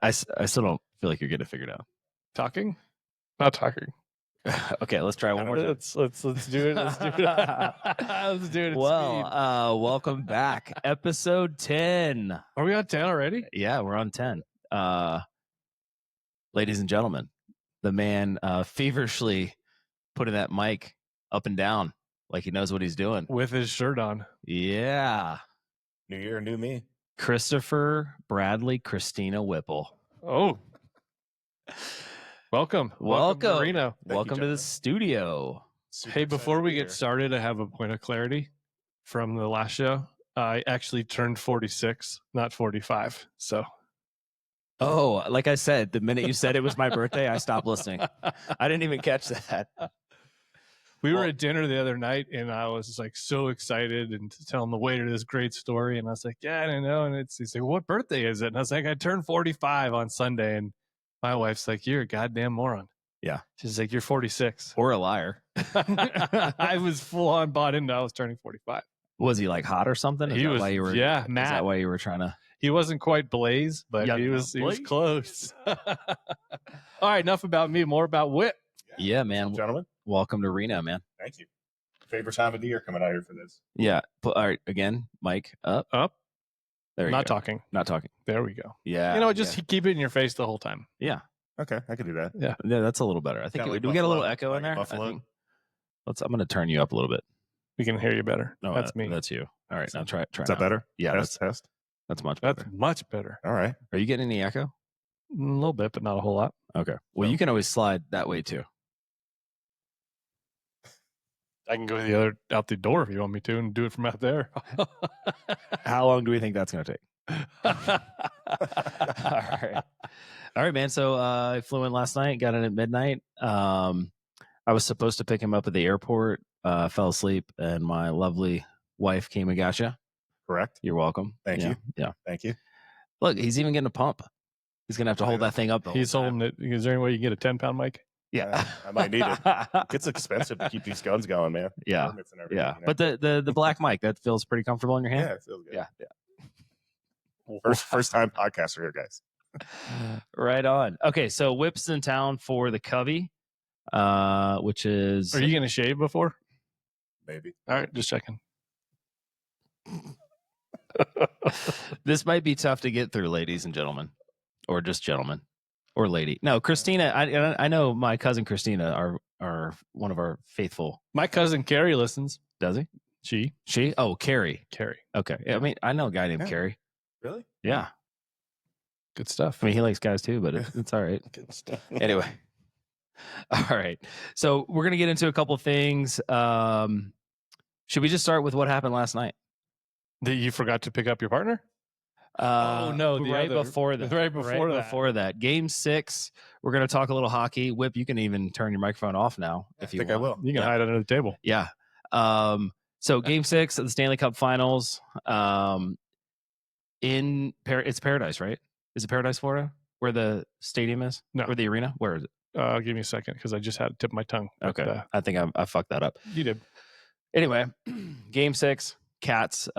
I still don't feel like you're getting it figured out. Talking? Not talking. Okay, let's try one more time. Let's do it. Let's do it. Let's do it. Well, welcome back. Episode 10. Are we on 10 already? Yeah, we're on 10. Ladies and gentlemen, the man feverishly putting that mic up and down like he knows what he's doing. With his shirt on. Yeah. New year, new me. Christopher Bradley Christina Whipple. Oh. Welcome. Welcome. Marino. Welcome to the studio. Hey, before we get started, I have a point of clarity from the last show. I actually turned 46, not 45. So. Oh, like I said, the minute you said it was my birthday, I stopped listening. I didn't even catch that. We were at dinner the other night, and I was like so excited and telling the waiter this great story. And I was like, "Yeah, I don't know." And he's like, "What birthday is it?" And I was like, "I turned 45 on Sunday." And my wife's like, "You're a goddamn moron." Yeah, she's like, "You're 46 or a liar." I was full on bought into I was turning 45. Was he like hot or something? He was. Yeah, Matt. Is that why you were trying to? He wasn't quite Blaze, but he was close. All right, enough about me. More about Whit. Yeah, man. Gentlemen, welcome to Reno, man. Thank you. Favorite time of the year coming out here for this. Yeah. All right, again, mic up. There you Not go. talking. Not talking. There we go. Yeah. You know, just keep it in your face the whole time. Yeah. Okay, I can do that. Yeah, that's a little better. I think. Like do we get a little echo like in there? Buffalo? I think. I'm going to turn you up a little bit. We can hear you better. No, that's me. That's you. All right, now try. Is that better? Yeah, test. That's much better. That's much better. All right. Are you getting any echo? A little bit, but not a whole lot. Okay. Well, you can always slide that way too. I can go out the door if you want me to, and do it from out there. How long do we think that's going to take? All right, man. So I flew in last night, got in at midnight. I was supposed to pick him up at the airport, fell asleep, and my lovely wife came and got you. Correct. You're welcome. Thank you. Yeah. Thank you. Look, he's even getting a pump. He's going to have to hold that thing up. He's holding it. Is there any way you can get a 10-pound mic? Yeah. I might need it. It's expensive to keep these guns going, man. Yeah. Permits and everything, Yeah. you know? But the black mic, that feels pretty comfortable in your hand? Yeah, it feels good. Yeah. First time podcaster here, guys. Right on. Okay, so Whip's in town for the Covey, which is... Are you going to shave before? Maybe. All right, just checking. This might be tough to get through, ladies and gentlemen, or just gentlemen, or lady. No, Christina. I know my cousin Christina are one of our faithful. My cousin Carrie listens. Does he? She? Oh, Carrie. Carrie. Okay. I mean, I know a guy named Carrie. Really? Yeah. Good stuff. I mean, he likes guys too, but it's all right. Good stuff. Anyway. All right. So we're gonna get into a couple things. Should we just start with what happened last night? That you forgot to pick up your partner? Right before that. Right before that. Game 6. We're going to talk a little hockey. Whip, you can even turn your microphone off now if you want. I will. You can hide under the table. Yeah. So Game 6 of the Stanley Cup Finals. It's Paradise, right? Is it Paradise, Florida, where the stadium is? No. Or the arena? Where is it? Give me a second because I just had to tip my tongue. Okay. But, I think I fucked that up. You did. Anyway, Game 6, Cats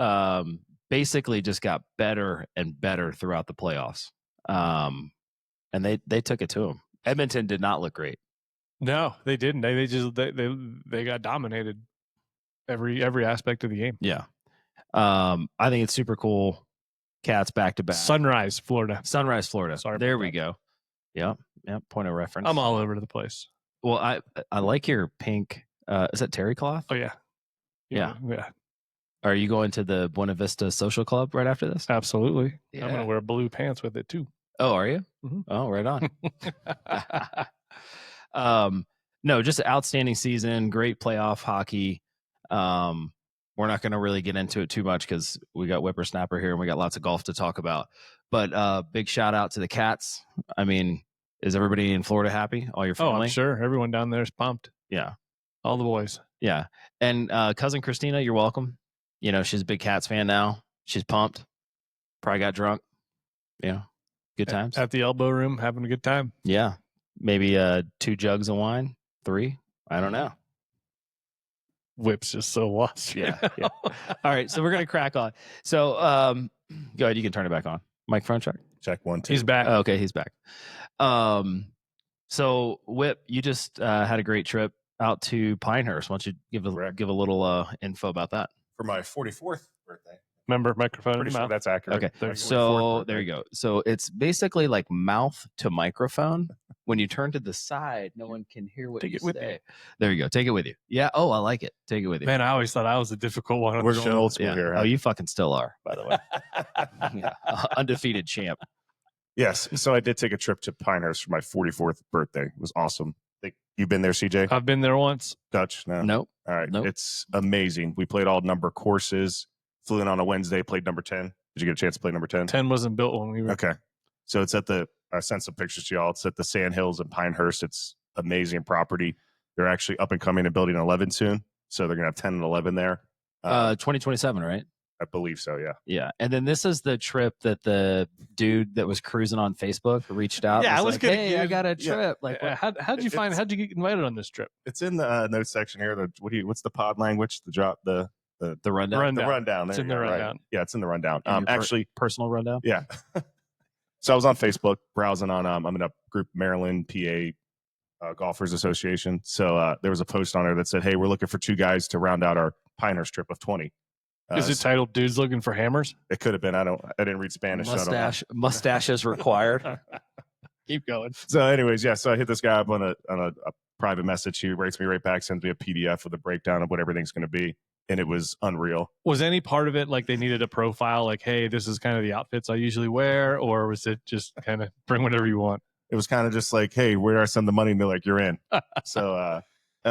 basically just got better and better throughout the playoffs. And they took it to them. Edmonton did not look great. No, they didn't. They got dominated every aspect of the game. Yeah. I think it's super cool. Cats back to back. Sunrise, Florida. Sorry. There we go. Yep. Point of reference. I'm all over the place. Well, I like your pink. Is that terry cloth? Oh yeah. Yeah. Are you going to the Buena Vista Social Club right after this? Absolutely. Yeah. I'm going to wear blue pants with it too. Oh, are you? Mm-hmm. Oh, right on. No, just an outstanding season. Great playoff hockey. We're not going to really get into it too much because we got Whippersnapper here and we got lots of golf to talk about. But big shout out to the Cats. I mean, is everybody in Florida happy? All your family? Oh, I'm sure. Everyone down there is pumped. Yeah. All the boys. Yeah. And cousin Christina, you're welcome. You know, she's a big Cats fan now. She's pumped. Probably got drunk. Yeah. Good times. At the elbow room, having a good time. Yeah. Maybe 2 jugs of wine. 3. I don't know. Whip's just so lost. Yeah. All right. So we're going to crack on. So go ahead. You can turn it back on. Microphone check. Check 1, 2. He's back. Oh, okay, he's back. So Whip, you just had a great trip out to Pinehurst. Why don't you give a little info about that? For my 44th birthday. Remember, microphone in Pretty the sure mouth. that's accurate. Okay, My 44th so birthday. there you go. So it's basically like mouth to microphone. When you turn to the side, no one can hear what Take you it with say. you. There you go. Take it with you. Yeah. Oh, I like it. Take it with you. Man, I always thought I was a difficult one on We're the going show. old school Yeah. here. Oh, you fucking still are, by the way. Yeah. Undefeated champ. Yes. So I did take a trip to Pinehurst for my 44th birthday. It was awesome. You've been there, CJ? I've been there once. Dutch? No. Nope. All right. Nope. It's amazing. We played all number courses. Flew in on a Wednesday, played number 10. Did you get a chance to play number 10? 10 wasn't built when we were. Okay. So it's at I sent some pictures to y'all. It's at the Sand Hills in Pinehurst. It's amazing property. They're actually up and coming and building 11 soon. So they're going to have 10 and 11 there. 2027, right? I believe so, yeah. Yeah. And then this is the trip that the dude that was cruising on Facebook reached out. Yeah, and I was like, gonna hey, give- I got a yeah. trip. Like, what? How'd you get invited on this trip? It's in the notes section here. What's the pod language? The rundown. The rundown. It's There in you the go, right. rundown. Yeah, it's in the rundown. In your Actually, personal rundown. yeah. So I was on Facebook browsing on. I'm in a group, Maryland PA Golfers Association. So there was a post on there that said, "Hey, we're looking for 2 guys to round out our Pinehurst trip of 20." Is it titled "Dudes Looking for Hammers"? It could have been. I didn't read Spanish. So I don't know. Mustaches required. Keep going. So, anyways, yeah. So I hit this guy up on a private message. He writes me right back, sends me a PDF with a breakdown of what everything's going to be, and it was unreal. Was any part of it like they needed a profile, like, hey, this is kind of the outfits I usually wear, or was it just kind of bring whatever you want? It was kind of just like, hey, where do I send the money? And they're like, you're in. So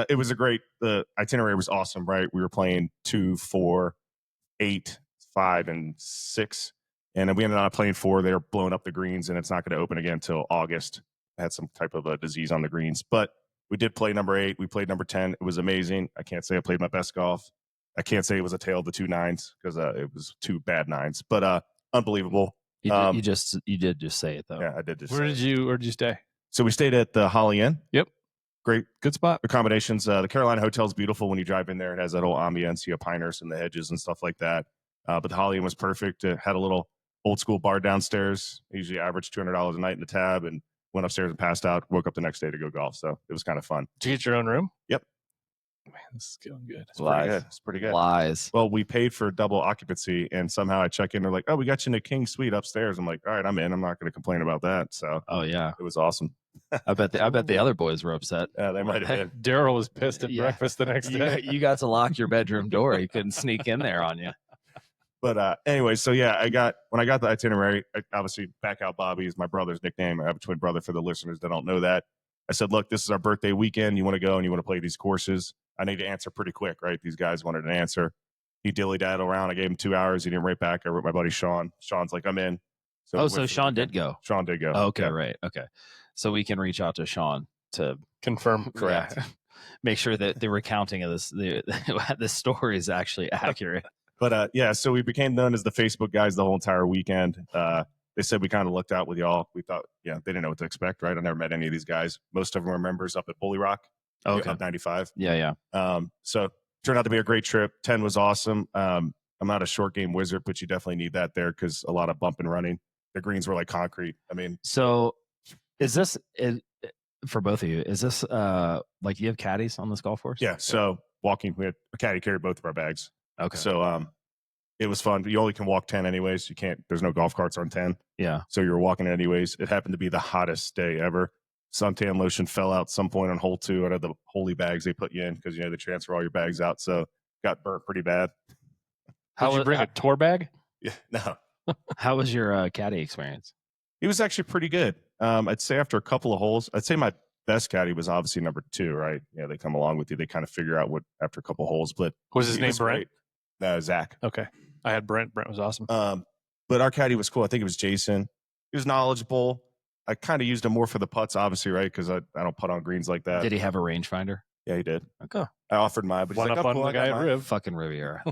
it was the itinerary was awesome, right? We were playing 2, 4, 8, 5, and 6. And then we ended up playing 4. They're blowing up the greens, and it's not going to open again until August. I had some type of a disease on the greens. But we did play number 8. We played number 10. It was amazing. I can't say I played my best golf. I can't say it was a tale of the 2 9s because it was 2 bad 9s. But unbelievable. You did just say it though. Yeah, I did just Where say did it. you stay? So we stayed at the Holly Inn. Yep. Great Good spot. accommodations. The Carolina Hotel is beautiful when you drive in there. It has that whole ambiance, you have Pinehurst and the hedges and stuff like that. But the Holly Inn was perfect. It had a little old school bar downstairs. I usually averaged $200 a night in the tab, and went upstairs and passed out. Woke up the next day to go golf. So it was kind of fun. Did you get your own room? Yep. Man, this is going good. It's pretty good. It's pretty good. Lies. Well, we paid for double occupancy, and somehow I check in. They're like, "Oh, we got you in a king suite upstairs." I'm like, "All right, I'm in. I'm not going to complain about that." So Oh yeah. it was awesome. I bet the other boys were upset. Yeah, they might have been. Daryl was pissed at Yeah. breakfast the next day. You got to lock your bedroom door. You couldn't sneak in there on you. But anyway, so yeah, when I got the itinerary, obviously Back Out Bobby is my brother's nickname. I have a twin brother for the listeners that don't know that. I said, look, this is our birthday weekend. You want to go and you want to play these courses. I need to answer pretty quick, right? These guys wanted an answer. He dilly-daddled around. I gave him 2 hours. He didn't write back. I wrote my buddy Sean. Sean's like, I'm in. So Sean did go. Sean did go. Okay, Yeah. right. Okay. So we can reach out to Sean to Confirm. Correct. yeah, make sure that the recounting of the story is actually accurate. But yeah, so we became known as the Facebook guys the whole entire weekend. They said we kind of looked out with y'all. We thought, yeah, they didn't know what to expect, right? I never met any of these guys. Most of them are members up at Bully Rock, Okay. up 95. Yeah. So turned out to be a great trip. 10 was awesome. I'm not a short game wizard, but you definitely need that there because a lot of bump and running. The greens were like concrete. I mean, So is this for both of you? Is this like you have caddies on this golf course? yeah. So walking, we had a caddy carry both of our bags. Okay. So it was fun. You only can walk 10 anyways. You can't, there's no golf carts on 10. Yeah. So you were walking it anyways. It happened to be the hottest day ever. Suntan lotion fell out some point on hole 2 out of the holy bags they put you in because, they transfer all your bags out. So got burnt pretty bad. Did you bring a tour bag? Yeah, no. How was your caddy experience? It was actually pretty good. I'd say after a couple of holes, I'd say my best caddy was obviously number 2, right? They come along with you. They kind of figure out what after a couple of holes. But Was his he name was Brent? great. Zach. Okay. I had Brent. Brent was awesome. But our caddy was cool. I think it was Jason. He was knowledgeable. I kind of used him more for the putts, obviously, right? Because I don't putt on greens like that. Did he have a rangefinder? Yeah, he did. Okay. I offered mine, but he's One like, up oh, on cool, the I guy got at mine. Riv. Fucking Riviera.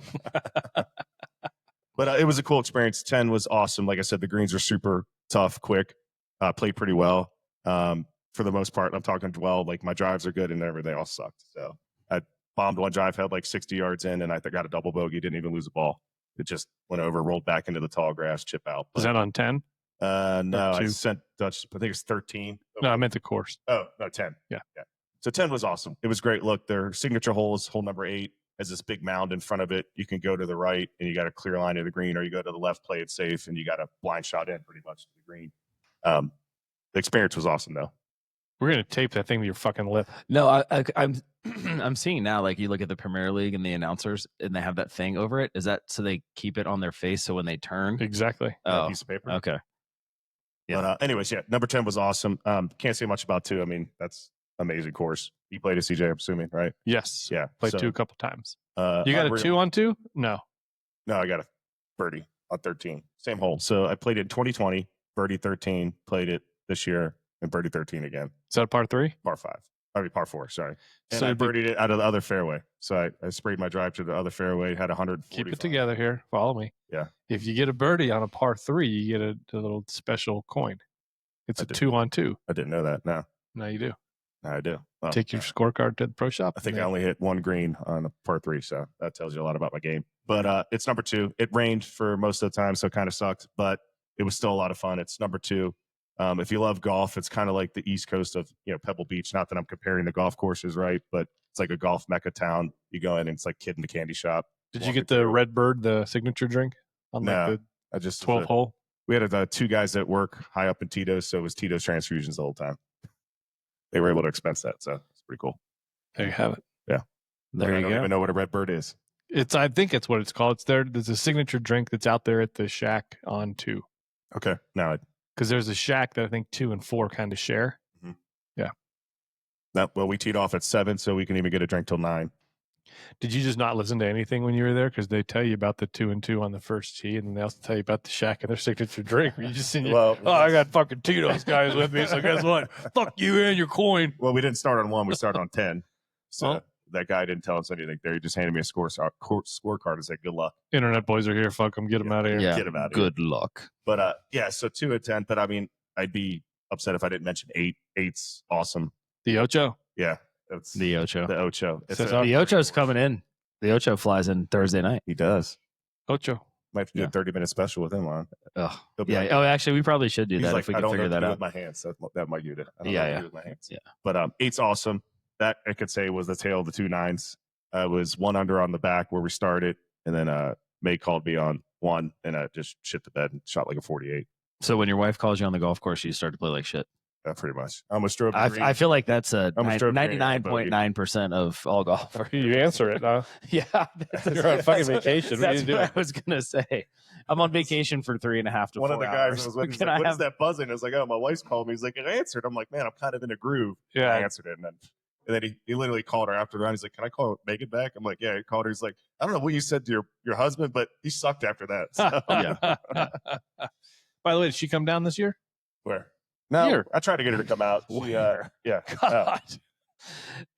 But it was a cool experience. 10 was awesome. Like I said, the greens were super tough, quick, played pretty well. For the most part, I'm talking 12. Like my drives are good and everything else sucked. So I bombed one drive, had like 60 yards in, and I got a double bogey. Didn't even lose a ball. It just went over, rolled back into the tall grass, chip out. Was that on 10? No, I two? sent Dutch. I think it's 13. No, I meant the course. Oh no, 10. Yeah. So 10 was awesome. It was great. Look, their signature hole is hole number 8. Has this big mound in front of it. You can go to the right and you got a clear line to the green, or you go to the left, play it safe, and you got a blind shot in pretty much to the green. The experience was awesome though. We're gonna tape that thing to your fucking lip. No, I'm I'm seeing now. Like you look at the Premier League and the announcers, and they have that thing over it. Is that so they keep it on their face so when they turn? Exactly. A piece of paper. Okay. Yeah. But anyways, yeah, number 10 was awesome. Can't say much about 2. I mean, that's amazing course. You played a CJ, I'm assuming, right? Yes. Yeah. Played so, 2 a couple times. You got a 2-on-2? No. No, I got a birdie on 13. Same hole. So I played it in 2020, birdie 13, played it this year, and birdie 13 again. Is that a par 3? Par 5. I mean, par 4, sorry. And So I birdied it out of the other fairway. So I sprayed my drive to the other fairway, had 100. Keep it together here. Follow me. Yeah. If you get a birdie on a par 3, you get a little special coin. It's I a didn't- 2-on-2. I didn't know that. No, Now you do. I do. Well, Take your scorecard to the pro shop. I think I only hit 1 green on a par 3, so that tells you a lot about my game. But it's number 2. It rained for most of the time, so it kind of sucked, but it was still a lot of fun. It's number 2. If you love golf, it's kind of like the East Coast of Pebble Beach. Not that I'm comparing the golf courses, right? But it's like a golf mecca town. You go in and it's like kid in the candy shop. Did you get the Red Bird, the signature drink on No, like I just the 12th hole? We had 2 guys that work high up in Tito's, so it was Tito's transfusions the whole time. They were able to expense that, so it's pretty cool. There you have it. There I you don't go. even know what a Red Bird is. I think it's what it's called. It's there. There's a signature drink that's out there at the shack on 2. Okay, now Because there's a shack that I think 2 and 4 kind of share. well, we teed off at 7, so we can even get a drink till 9. Did you just not listen to anything when you were there? Because they tell you about the 2 and 2 on the first tee, and then they also tell you about the shack and their signature drink. You just seen I got fucking Tito's guys with me, so guess what? Fuck you and your coin. Well, we didn't start on 1; we started on 10. So Well, that guy didn't tell us anything there. He just handed me a scorecard and said, "Good luck." internet boys are here. Fuck them. Get them out of here. Yeah. Get him out of here. Good luck. But yeah, so 2 and 10. But I mean, I'd be upset if I didn't mention 8. 8's awesome. The Ocho. Yeah, it's The Ocho. the Ocho. It's So The Ocho's coming in. The Ocho flies in Thursday night. He does. Ocho. Might have to do a 30-minute special with him on. Oh, He'll be yeah. like, Oh, actually, we probably should do he's that like, if we I can don't know figure what to that do out. with my hands. That might do it. I don't Yeah, know what yeah. to do with my hands. Yeah. But 8's awesome. That I could say was the tail of the 2 9s. I was 1 under on the back where we started, and then May called me on 1, and I just shit the bed and shot like a 48. So when your wife calls you on the golf course, you start to play like shit. Pretty much. I almost drove. I feel like that's a Almost drove green on the bogey. 99.9% of all golfers. You answer it, huh? Yeah. You're on fucking vacation. What are That's you doing? what I was going to say. I'm on vacation for 3.5 to 4 One of the hours. guys was with me. He's Can like, I what is have that buzzing? I was like, oh, my wife's called me. He's like, I answered. I'm like, man, I'm kind of in a groove. I Yeah. answered it, and then he literally called her after the round. He's like, can I call Megan back? I'm like, yeah. He called her. He's like, I don't know what you said to your husband, but he sucked after that. So, Yeah. By the way, did she come down this year? where? No, Here. I tried to get her to come out. She, Where? yeah. God.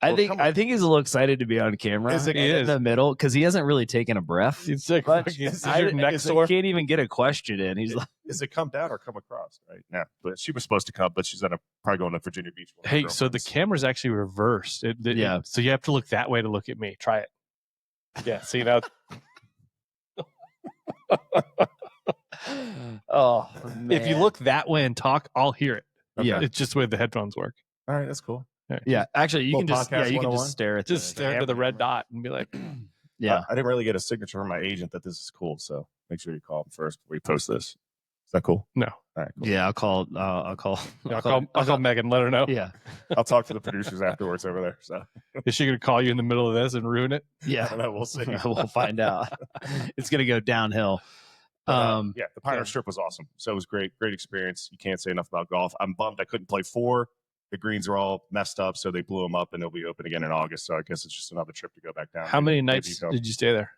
I Well, come on. think he's a little excited to be on camera Is it- He in is. the middle because he hasn't really taken a breath. It's like But fucking- is I your neck sore? can't even get a question in. He's like, Is it come down or come across? Right now, but she was supposed to come, but she's probably going to Virginia Beach. with her Hey, so the girlfriends. camera's actually reversed. Yeah. So you have to look that way to look at me. Try it. Yeah. See now. oh, If you man. look that way and talk, I'll hear it. Yeah. It's just the way the headphones work. All right, that's cool. Yeah, actually, you Little can just podcast you can 101. just stare at Just stare into the red camera. dot and be like, Yeah, I didn't really get a signature from my agent that this is cool, so make sure you call him first before you post this. Is that cool? no. All right, cool. yeah. I'll call. I'll I'll call Megan. Let her know. Yeah, I'll talk to the producers afterwards over there. So Is she going to call you in the middle of this and ruin it? I yeah. don't know. We'll see. We'll find out. It's gonna go downhill. But, yeah, the Pioneer yeah. Strip was awesome. So it was great experience. You can't say enough about golf. I'm bummed I couldn't play 4. The greens are all messed up, so they blew them up, and they'll be open again in August. So I guess it's just another trip to go back down. How many Maybe nights go. did you stay there?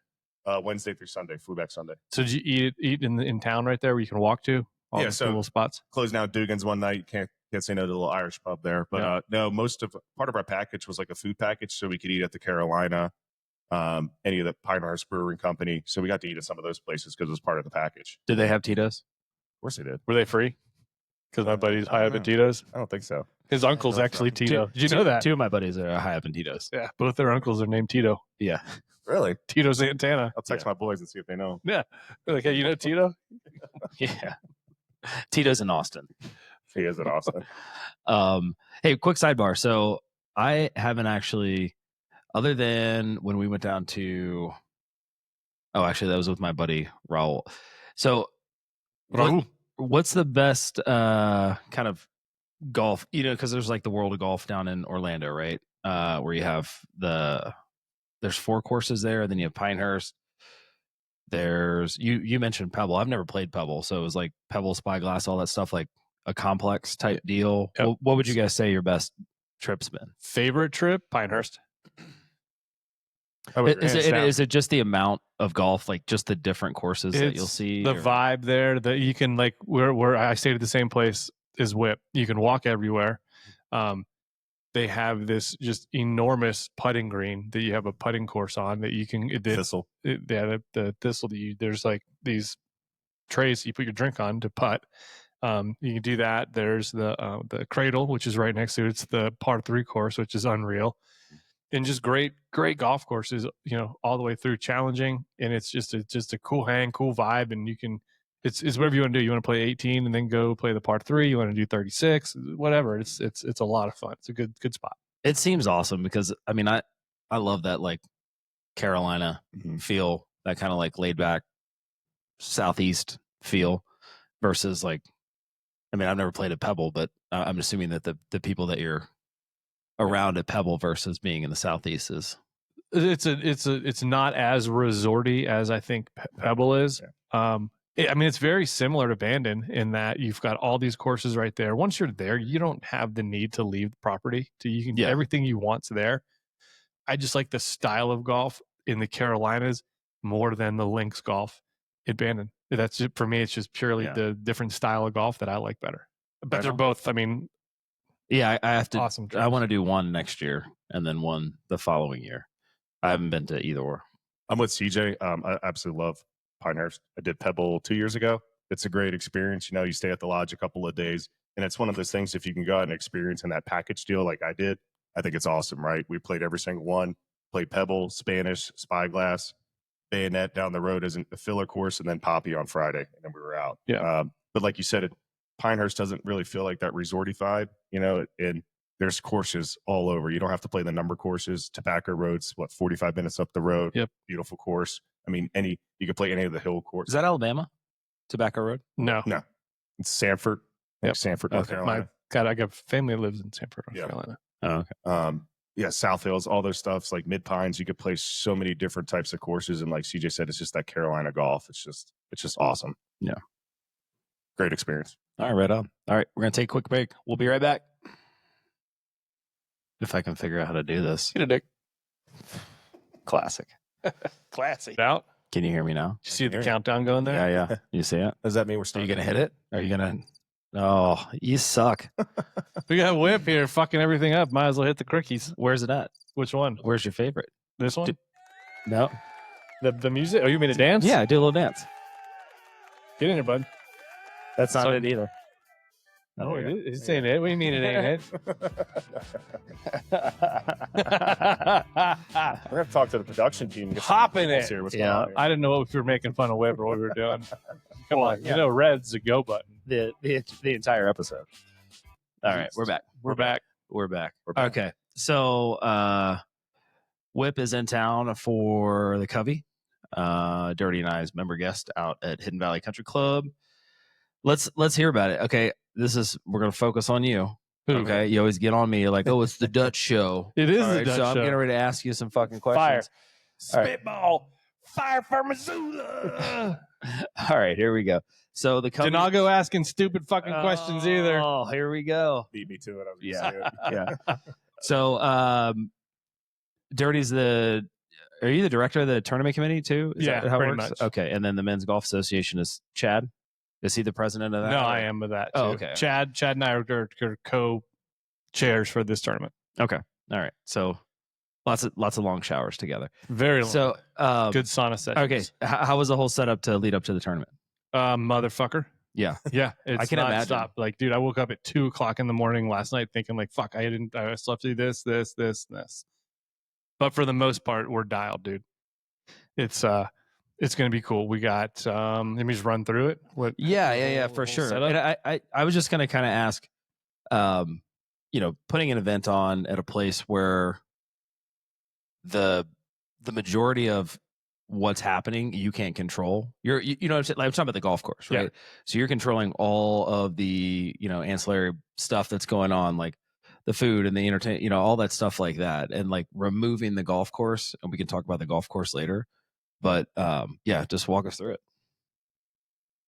Wednesday through Sunday, flew back Sunday. So did you eat in town right there where you can walk to? All Yeah, the so- little spots. Closed down Dugan's one night. Can't say no to the little Irish pub there. But Yeah. no, part of our package was like a food package, so we could eat at the Carolina, any of the Pinehurst Brewing Company. So we got to eat at some of those places because it was part of the package. Did they have Tito's? Of course they did. Were they free? Because my buddy's high up at Tito's. I don't think so. His uncle's actually Tito. Did you know that? Two of my buddies are high up in Tito's. Yeah, both their uncles are named Tito. Yeah, Really? Tito Santana. I'll text my boys and see if they know. They're like, hey, you know Tito? yeah. Tito's in Austin. He is in Austin. Hey, quick sidebar. So I haven't actually, other than when we went down to, oh, actually that was with my buddy Raul. So what's the best kind of golf, because there's like the World of Golf down in Orlando, right? Where you have there's 4 courses there, and then you have Pinehurst. There's you mentioned Pebble. I've never played Pebble, so it was like Pebble, Spyglass, all that stuff, like a complex type deal. Yep. What would you guys say your best trip's been? Favorite trip? Pinehurst. Is it just the amount of golf, like just the different courses that you'll see? The vibe there that you can, like, where I stayed at the same place as Whip. You can walk everywhere. They have this just enormous putting green that you have a putting course on that you can Thistle. The thistle that there's like these trays you put your drink on to putt. You can do that. There's the cradle, which is right next to it. It's the par 3 course, which is unreal. And just great golf courses, all the way through, challenging. And it's just a cool hang, cool vibe. And you can, it's whatever you want to do. You want to play 18 and then go play the par 3. You want to do 36, whatever. It's a lot of fun. It's a good spot. It seems awesome because I love that like Carolina feel, that kind of like laid back Southeast feel versus like, I've never played at Pebble, but I'm assuming that the people that you're around at Pebble versus being in the Southeast is it's not as resorty as I think Pebble is. It's very similar to Bandon in that you've got all these courses right there. Once you're there, you don't have the need to leave the property. You can get everything you want's there. I just like the style of golf in the Carolinas more than the links golf at Bandon. That's just, for me, it's just purely the different style of golf that I like better. But they're both, I have to. Awesome. I want to do one next year and then one the following year. I haven't been to either or. I'm with CJ. I absolutely love Pinehurst. I did Pebble 2 years ago. It's a great experience. You stay at the lodge a couple of days, and it's one of those things. If you can go out and experience in that package deal like I did, I think it's awesome. Right? We played every single one. Played Pebble, Spanish, Spyglass, Bayonet down the road as a filler course, and then Poppy on Friday, and then we were out. Yeah. But like you said, Pinehurst doesn't really feel like that resorty vibe, and there's courses all over. You don't have to play the number courses. Tobacco Road's 45 minutes up the road. Yep. Beautiful course. You could play any of the hill courses. Is that Alabama? Tobacco Road? No. It's Sanford. Yep. Sanford, North Carolina. I got family that lives in Sanford, North Carolina. Oh, okay. South Hills, all those stuffs like Mid Pines. You could play so many different types of courses, and like CJ said, it's just that Carolina golf. It's just awesome. Yeah, great experience. All right, right on. All right, we're gonna take a quick break. We'll be right back. If I can figure out how to do this. Get a dick. Classic. Classic. Out. Can you hear me now? You see the countdown going there? Yeah. You see it? Does that mean we're Are starting? you gonna hit it? Are you gonna? Oh, you suck. We got Whip here fucking everything up. Might as well hit the crickies. Where's it at? Which one? Where's your favorite? This one? No. The music? Oh, you mean a dance? Yeah, do a little dance. Get in here, bud. That's not it either. Oh, it's ain't it. What do you mean it ain't it? We're gonna talk to the production team. Hop in it. Here. What's Yeah. going on here? I didn't know if we were making fun of Whip or what we were doing. Come on. You know, red's the go button. The entire episode. All right, we're back. We're back. We're back. Okay. So Whip is in town for the Covey. Dirty and I's member guest out at Hidden Valley Country Club. Let's hear about it. Okay. We're gonna focus on you. Okay. You always get on me. You're like, oh, it's the Dutch show. It is the right, Dutch so show. I'm getting ready to ask you some fucking questions. Fire. All right. Spitball. Fire for Missoula. All right, here we go. So the Covey. Did not go asking stupid fucking questions either. Oh, here we go. Beat me to it. I was Yeah. gonna say it. Yeah. So Dirty's are you the director of the tournament committee too? Is that how it pretty works? much. Okay. And then the Men's Golf Association is Chad. Is he the president of that? No, I am with that too. Oh, okay. Chad and I are co-chairs for this tournament. Okay. All right. So lots of long showers together. Very long. So good sauna sessions. okay. How was the whole setup to lead up to the tournament? Motherfucker. Yeah. Yeah. It's I can imagine. stop. Like, dude, I woke up at 2:00 in the morning last night thinking like, fuck, I still have to do this, and this. But for the most part, we're dialed, dude. It's It's going to be cool. We got, let me just run through it. Yeah, for sure. Setup? And I was just going to kind of ask, putting an event on at a place where the majority of what's happening you can't control. I'm talking about the golf course, right? Yeah. So you're controlling all of the ancillary stuff that's going on, like the food and the entertainment, all that stuff like that, and like removing the golf course. And we can talk about the golf course later, but just walk us through it.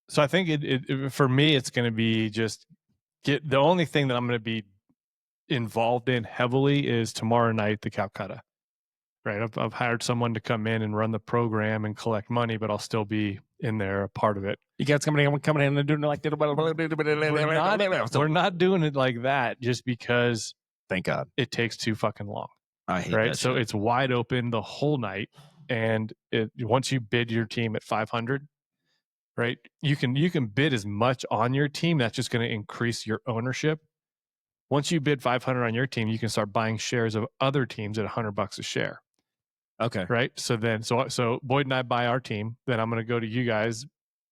So I think it for me, it's going to be just the only thing that I'm going to be involved in heavily is tomorrow night, the Calcutta. Right. I've hired someone to come in and run the program and collect money, but I'll still be in there, a part of it. You guys coming in and doing like we're not doing it like that just because, thank God, it takes too fucking long. I hate right. that So shit. it's wide open the whole night, and once you bid your team at 500, right, you can bid as much on your team. That's just going to increase your ownership. Once you bid 500 on your team, you can start buying shares of other teams at $100 a share. Okay. Right. So then, so Boyd and I buy our team. Then I'm going to go to you guys,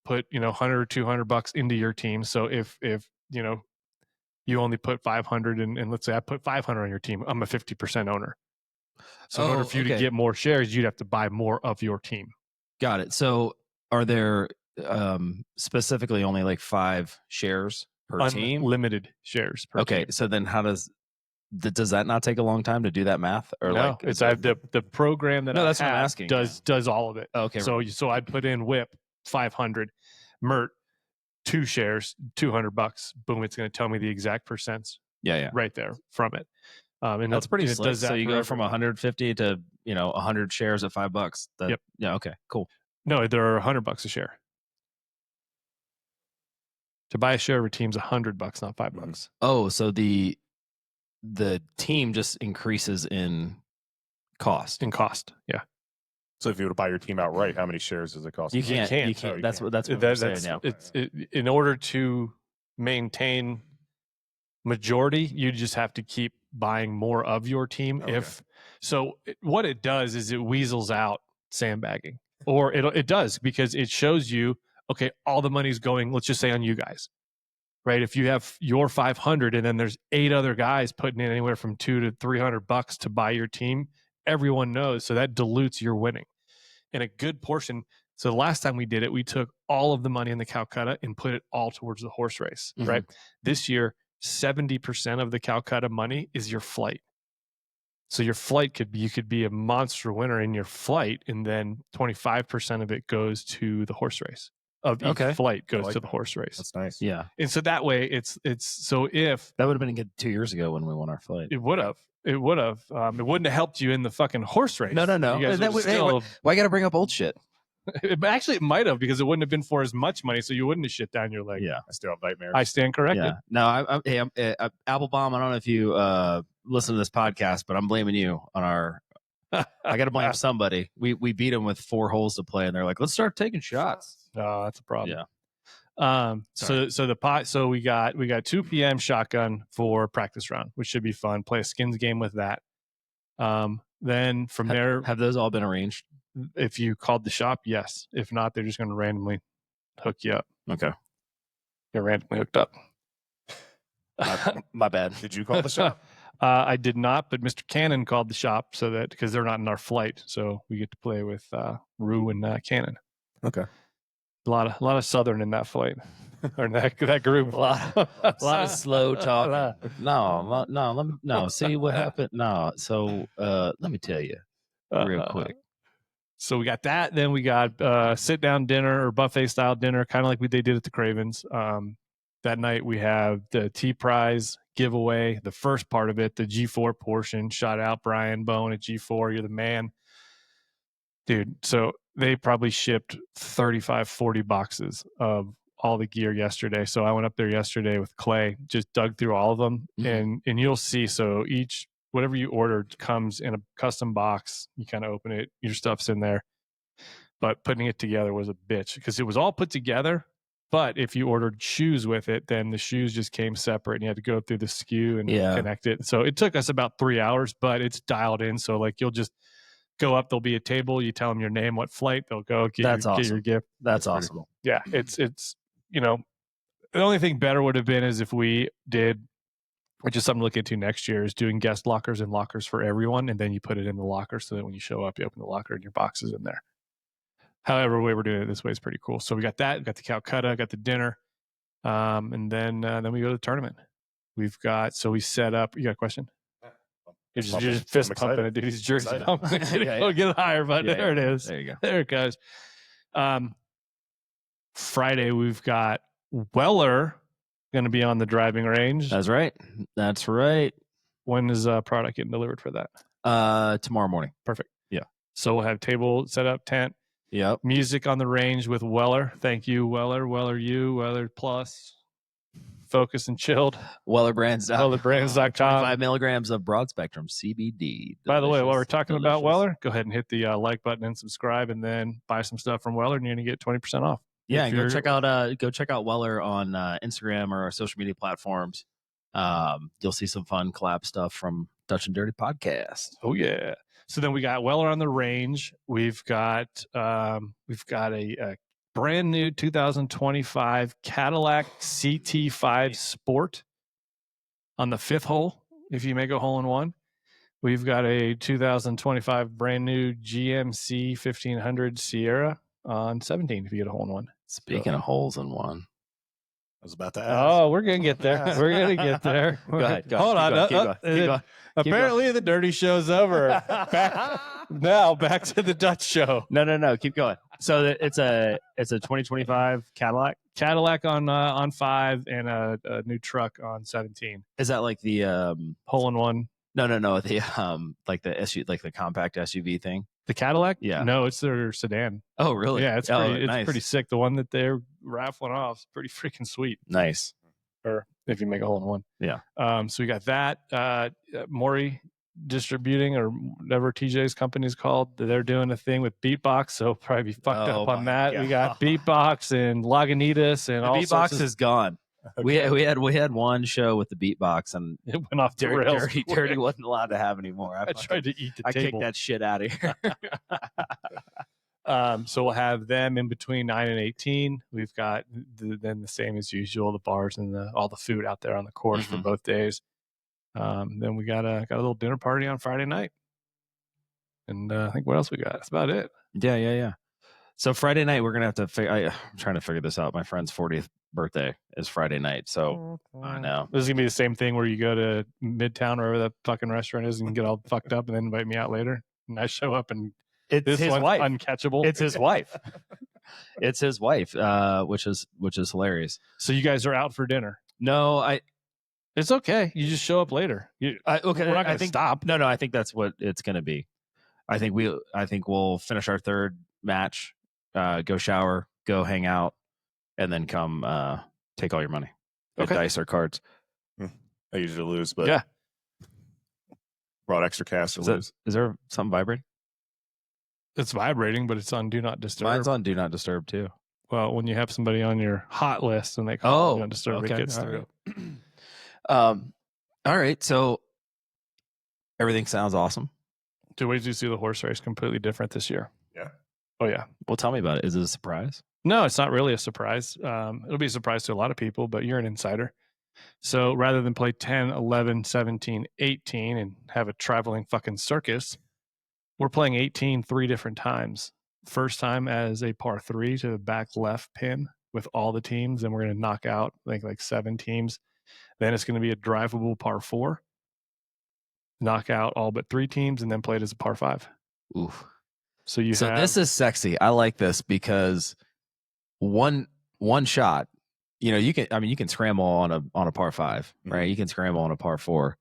put $100 or $200 into your team. So if you only put 500 and let's say I put 500 on your team, I'm a 50% owner. So in order for you to get more shares, you'd have to buy more of your team. Got it. So are there specifically only like 5 shares per team? Unlimited shares per team. So then how does that not take a long time to do that math? Or no, it's the program that that's I what I'm have asking. does all of it. Okay. So I'd put in whip 500, Mert 2 shares, $200. Boom, it's going to tell me the exact percents. Yeah. Right there from it. And that's pretty slick. Does that so you go from 150 to 100 shares at $5. Yep. Yeah. Okay. Cool. No, there are $100 a share. To buy a share of a team's $100, not $5. Oh, so the team just increases in cost. Yeah. So if you were to buy your team outright, how many shares does it cost? You can't. That's what I'm saying now. In order to maintain majority, you just have to keep buying more of your team. Okay. What it does is it weasels out sandbagging, or it does, because it shows you, okay, all the money's going, let's just say, on you guys, right? If you have your 500 and then there's 8 other guys putting in anywhere from $200 to $300 to buy your team, everyone knows. So that dilutes your winning. And a good portion. So the last time we did it, we took all of the money in the Calcutta and put it all towards the horse race, right? This year, 70% of the Calcutta money is your flight. So your flight you could be a monster winner in your flight, and then 25% of it goes to the horse race. Of each flight goes to the horse race. That's nice. Yeah. And so that way it's so if that would have been good 2 years ago when we won our flight. It would have. It wouldn't have helped you in the fucking horse race. No. Why got to bring up old shit? Actually, it might have, because it wouldn't have been for as much money, so you wouldn't have shit down your leg. Yeah, I still have nightmares. I stand corrected. Yeah. No, I'm Applebaum. I don't know if you listen to this podcast, but I'm blaming you on our. I got to blame somebody. We beat them with 4 holes to play, and they're like, "Let's start taking shots." Oh, that's a problem. Yeah. So we got 2 p.m. shotgun for practice round, which should be fun. Play a skins game with that. Then from there, have those all been arranged? If you called the shop, yes. If not, they're just going to randomly hook you up. Okay. You're randomly hooked up. My bad. Did you call the shop? I did not, but Mr. Cannon called the shop, so that, because they're not in our flight, so we get to play with Rue and Cannon. Okay. A lot of Southern in that flight, or in that group. A lot of slow talking. No. See what happened? No. So let me tell you real quick. So we got that. Then we got sit down dinner or buffet style dinner, kind of like they did at the Cravens. That night we have the T prize giveaway, the first part of it, the G4 portion. Shout out Brian Bone at G4. You're the man, dude. So they probably shipped 35, 40 boxes of all the gear yesterday. So I went up there yesterday with Clay, just dug through all of them, and you'll see. So whatever you ordered comes in a custom box. You kind of open it, your stuff's in there. But putting it together was a bitch, because it was all put together. But if you ordered shoes with it, then the shoes just came separate, and you had to go through the SKU and connect it. So it took us about 3 hours, but it's dialed in. So like you'll just go up. There'll be a table. You tell them your name, what flight. They'll go get That's get your awesome. gift. That's pretty awesome. cool. Yeah, it's the only thing better would have been is if we did, which is something to look into next year, is doing guest lockers and lockers for everyone, and then you put it in the locker so that when you show up, you open the locker and your box is in there. However, the way we're doing it this way is pretty cool. So we got that, we got the Calcutta, got the dinner, and then we go to the tournament. We set up. You got a question? You're just fist pumping it, dude. He's jersey pumping. Get it higher, bud. There it is. There you go. There it goes. Friday, we've got Weller going to be on the driving range. That's right. That's right. When is product getting delivered for that? Tomorrow morning. Perfect. Yeah. So we'll have table set up, tent. Yep. Music on the range with Weller. Thank you, Weller. Weller Weller Plus. Focus and chilled. WellerBrands.com. WellerBrands.com. 25 milligrams of broad spectrum CBD. By the way, while we're talking about delicious. Weller, go ahead and hit the like button and subscribe, and then buy some stuff from Weller, and you're going to get 20% off. Yeah, and go check out Weller on Instagram or our social media platforms. You'll see some fun collab stuff from Dutch and Dirty Podcast. Oh yeah. So then we got Weller on the range. We've got a brand new 2025 Cadillac CT5 Sport on the 5th hole. If you make a hole in one, we've got a 2025 brand new GMC 1500 Sierra on 17. If you get a hole in one. Speaking of holes in one, I was about to ask. Oh, we're gonna get there. We're gonna get there. go ahead. Hold on. Keep going. Apparently, the dirty show's over. Back to the Dutch show. No. Keep going. So it's a 2025 Cadillac on 5 and a new truck on 17. Is that like the Hole in one? No. The like the SUV, like the compact SUV thing. The Cadillac? Yeah. No, it's their sedan. Oh, really? Yeah, it's nice. pretty sick. The one that they're raffling off is pretty freaking sweet. Nice. Or if you make a hole in one. Yeah. So we got that. Maury Distributing or whatever TJ's company is called. They're doing a thing with Beatbox, so probably be fucked up on that. God. We got Beatbox and Lagunitas and all Beatbox is gone. Okay. We had one show with the Beatbox and it went off the rails. Dirty wasn't allowed to have anymore. I tried to eat the table. I kicked that shit out of here. So we'll have them in between 9 and 18. We've got then the same as usual, the bars and all the food out there on the course for both days. Then we got a little dinner party on Friday night. And I think what else we got? That's about it. Yeah. So Friday night, we're going to have to I'm trying to figure this out. My friend's 40th birthday is Friday night. So I know. This is going to be the same thing where you go to Midtown or wherever the fucking restaurant is and get all fucked up and then invite me out later. And I show up and it's his wife. Uncatchable. It's his wife. It's his wife, which is hilarious. So you guys are out for dinner? No, it's okay. You just show up later. Okay, we're not going to stop. No, I think that's what it's going to be. I think we'll finish our third match, go shower, go hang out, and then come take all your money. Okay. Dice or cards. I usually lose, but yeah, brought extra cash to lose. Is there something vibrating? It's vibrating, but it's on Do Not Disturb. Mine's on Do Not Disturb too. Well, when you have somebody on your hot list and they call Do Not Disturb, okay. It gets through. All right. So everything sounds awesome. Dude, wait till you see the horse race completely different this year. Yeah. Oh, yeah. Well, tell me about it. Is it a surprise? No, it's not really a surprise. It'll be a surprise to a lot of people, but you're an insider. So rather than play 10, 11, 17, 18 and have a traveling fucking circus, we're playing 18 3 different times. First time as a par 3 to the back left pin with all the teams. And we're going to knock out, I think, like 7 teams. Then it's going to be a drivable par 4. Knock out all but 3 teams and then play it as a par 5. Oof. So this is sexy. I like this because one shot, you can scramble on a par 5, right? You can scramble on a par 4.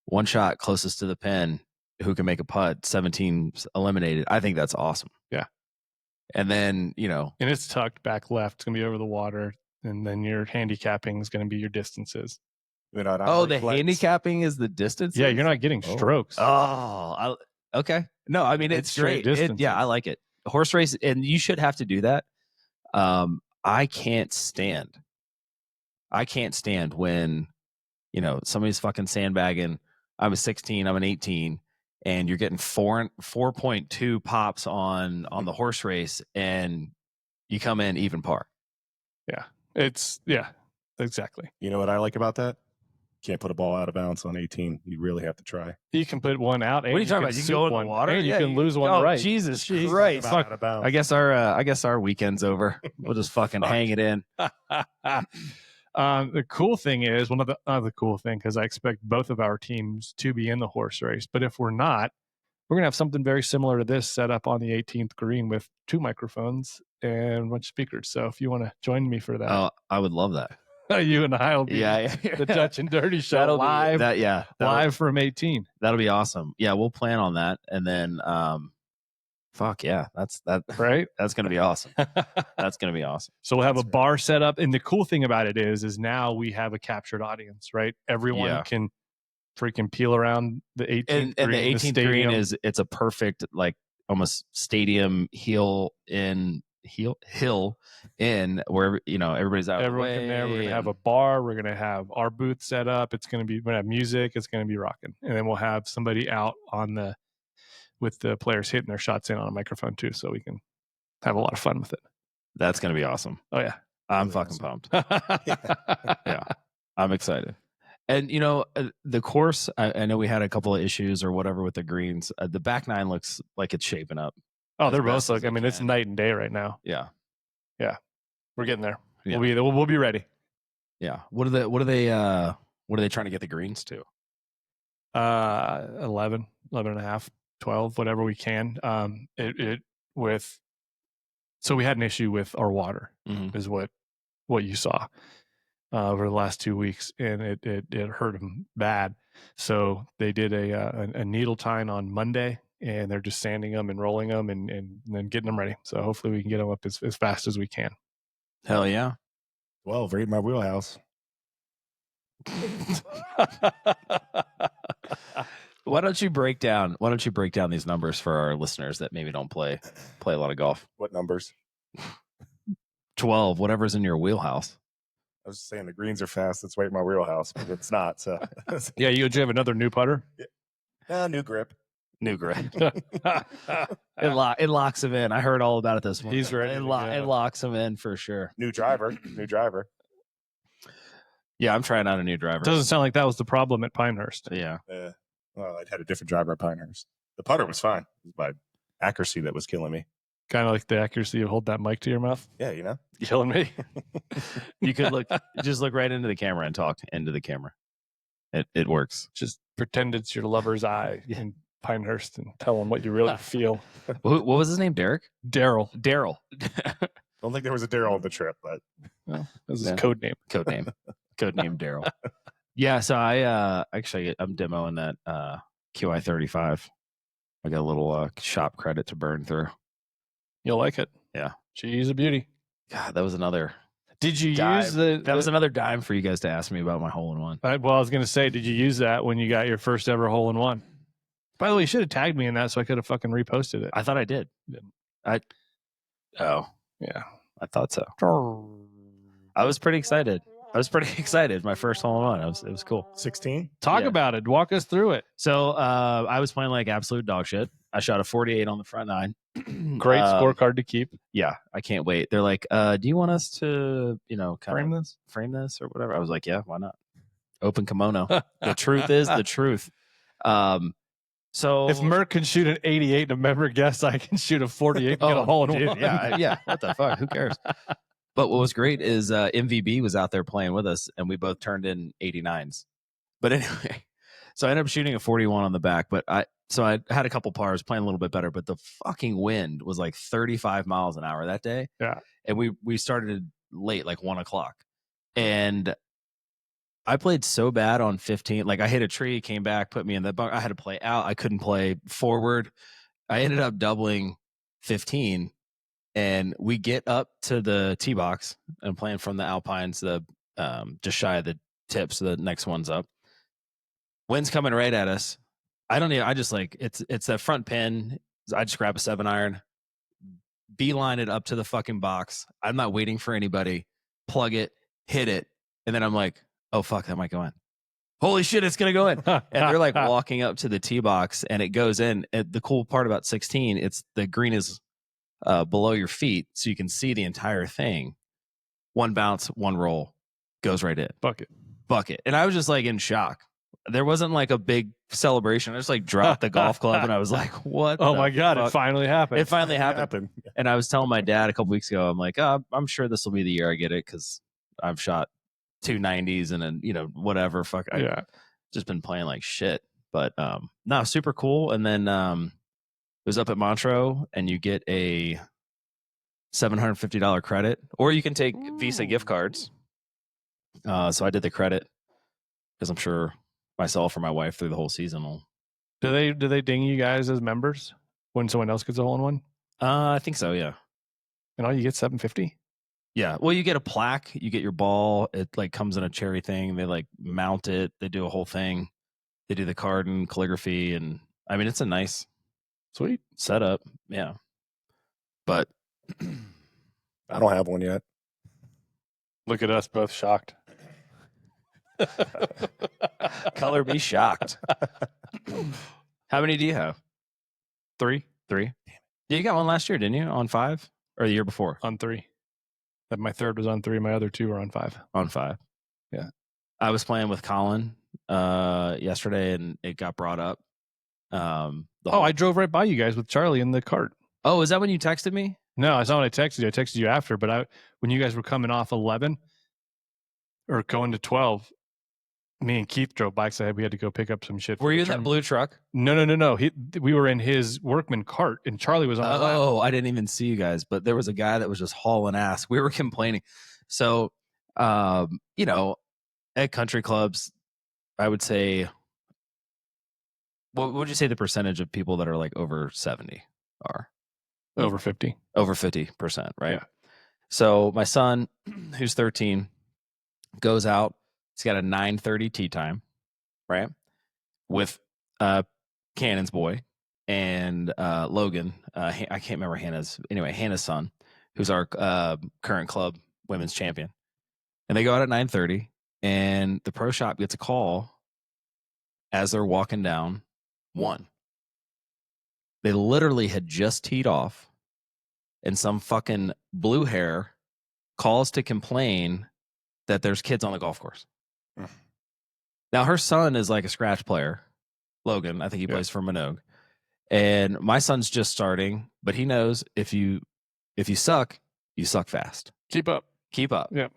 One shot closest to the pin, who can make a putt, 17 eliminated. I think that's awesome. Yeah. And then, and it's tucked back left. It's going to be over the water. And then your handicapping is going to be your distances. The handicapping is the distance? Yeah, you're not getting strokes. Okay. No, I mean, it's great. I like it. Horse race, and you should have to do that. I can't stand when, somebody's fucking sandbagging. I'm a 16, I'm an 18, and you're getting 4.2 pops on the horse race, and you come in even par. Exactly. You know what I like about that? Can't put a ball out of bounds on 18. You really have to try. You can put one out. What are you talking about? You can go in the water, and you can lose one. Oh, right? Jesus Christ! Out of bounds. I guess our weekend's over. We'll just fucking hang it in. The cool thing is not the cool thing, because I expect both of our teams to be in the horse race. But if we're not, we're gonna have something very similar to this set up on the 18th green with 2 microphones and a bunch of speakers. So if you want to join me for that, Oh, I would love that. you and I will be the Dutch and Dirty Show live. Live from 18. That'll be awesome. Yeah, we'll plan on that, and then fuck yeah, that's right. That's gonna be awesome. That's gonna be awesome. So we'll have a bar set up, and the cool thing about it is now we have a captured audience, right? Everyone can freaking peel around the 18th and green. The 18th green it's a perfect, like, almost stadium hill in where everybody's out. Everyone can there. We're gonna have a bar. We're gonna have our booth set up. We're gonna have music. It's gonna be rocking, and then we'll have somebody out with the players hitting their shots in on a microphone too, so we can have a lot of fun with it. That's gonna be awesome. Oh yeah, I'm fucking pumped. Yeah, I'm excited. And the course, I know we had a couple of issues or whatever with the greens. The back nine looks like it's shaping up. Oh, they're both like, I mean, it's night and day right now. Yeah. We're getting there. Yeah. We'll be ready. Yeah. What are they trying to get the greens to? 11 and a half, 12, whatever we can. So we had an issue with our water, is what you saw over the last 2 weeks, and it hurt them bad. So they did a needle tying on Monday, and they're just sanding them and rolling them and then getting them ready. So hopefully we can get them up as fast as we can. Hell yeah. Well, right in my wheelhouse. Why don't you break down these numbers for our listeners that maybe don't play a lot of golf? What numbers? 12, whatever's in your wheelhouse. I was just saying the greens are fast. It's right in my wheelhouse, but it's not. So yeah, you have another new putter? Yeah. New grip. It locks him in. I heard all about it this morning. He's ready. It locks him in for sure. New driver. Yeah, I'm trying out a new driver. Doesn't sound like that was the problem at Pinehurst. Yeah. Well, I'd had a different driver at Pinehurst. The putter was fine. It was my accuracy that was killing me. Kind of like the accuracy of hold that mic to your mouth. Yeah, killing me. You could just look right into the camera and talk into the camera. It works. Just pretend it's your lover's eye in Pinehurst and tell him what you really feel. What was his name? Derek? Daryl. Don't think there was a Daryl on the trip, but that was his code name. Codename Daryl. Yeah, so I'm demoing that QI 35. I got a little shop credit to burn through. You'll like it. Yeah. She's a beauty. God, that was another. Did you dime. use that was another dime for you guys to ask me about my hole in one. Well, I was going to say, did you use that when you got your first ever hole in one? By the way, you should have tagged me in that so I could have fucking reposted it. I thought I did. Oh, yeah. I thought so. I was pretty excited. My first hole in one. It was cool. 16? Talk about it. Walk us through it. So I was playing like absolute dog shit. I shot a 48 on the front nine. Great scorecard to keep. Yeah, I can't wait. They're like, do you want us to, frame this or whatever? I was like, yeah, why not? Open kimono. The truth is the truth. So if Merck can shoot an 88 and a member guess I can shoot a 48 and get a hole in one. Yeah. What the fuck? Who cares? But what was great is MVB was out there playing with us, and we both turned in 89s. But anyway, so I ended up shooting a 41 on the back. But I had a couple pars, playing a little bit better. But the fucking wind was like 35 miles an hour that day. Yeah, and we started late, like 1 o'clock, and I played so bad on 15. Like I hit a tree, came back, put me in the bunk. I had to play out. I couldn't play forward. I ended up doubling 15. And we get up to the tee box and playing from the Alpines, just shy of the tip, so the next one's up. Wind's coming right at us. I just like it's that front pin. I just grab a 7-iron, beeline it up to the fucking box. I'm not waiting for anybody. Plug it, hit it, and then I'm like, oh fuck, that might go in. holy shit, it's going to go in. And they're like walking up to the tee box and it goes in. And the cool part about 16, it's the green is below your feet. So you can see the entire thing. One bounce, one roll, goes right in. Bucket. And I was just like in shock. There wasn't like a big celebration. I just like dropped the golf club and I was like, what? Oh my God, fuck? it finally happened. It finally happened. And I was telling my dad a couple weeks ago, I'm like, I'm sure this will be the year I get it because I've shot 290s and then, whatever. Fuck. I've just been playing like shit. But no, super cool. And then it was up at Montreux and you get a $750 credit, or you can take Visa gift cards. So I did the credit because I'm sure myself or my wife through the whole season will. Do they ding you guys as members when someone else gets a hole in one? I think so, yeah. And all you get $750? Yeah. Well, you get a plaque, you get your ball. It like comes in a cherry thing. They like mount it. They do a whole thing. They do the card and calligraphy, and I mean it's a nice, sweet setup. Yeah. But I don't have one yet. Look at us both shocked. Color me shocked. How many do you have? 3. Yeah, you got one last year, didn't you? On 5 or the year before? On 3. That my third was on 3. My other 2 were on 5. On 5. Yeah. I was playing with Colin yesterday, and it got brought up. I drove right by you guys with Charlie in the cart. Oh, is that when you texted me? No, it's not when I texted you. I texted you after, but when you guys were coming off 11 or going to 12, me and Keith drove by because we had to go pick up some shit. Were you in that blue truck? No. We were in his workman cart, and Charlie was on the lap. Oh, I didn't even see you guys, but there was a guy that was just hauling ass. We were complaining. So, at country clubs, I would say, what would you say the percentage of people that are like over 70 are? Over 50. Over 50%, right? Yeah. So my son, who's 13, goes out. He's got a 9:30 tee time, right? With Cannon's boy and Logan. I can't remember Hannah's son, who's our current club women's champion. And they go out at 9:30, and the pro shop gets a call as they're walking down 1. They literally had just teed off, and some fucking blue hair calls to complain that there's kids on the golf course. Now, her son is like a scratch player, Logan. I think he plays for Minogue. And my son's just starting, but he knows if you suck, you suck fast. Keep up. Yeah.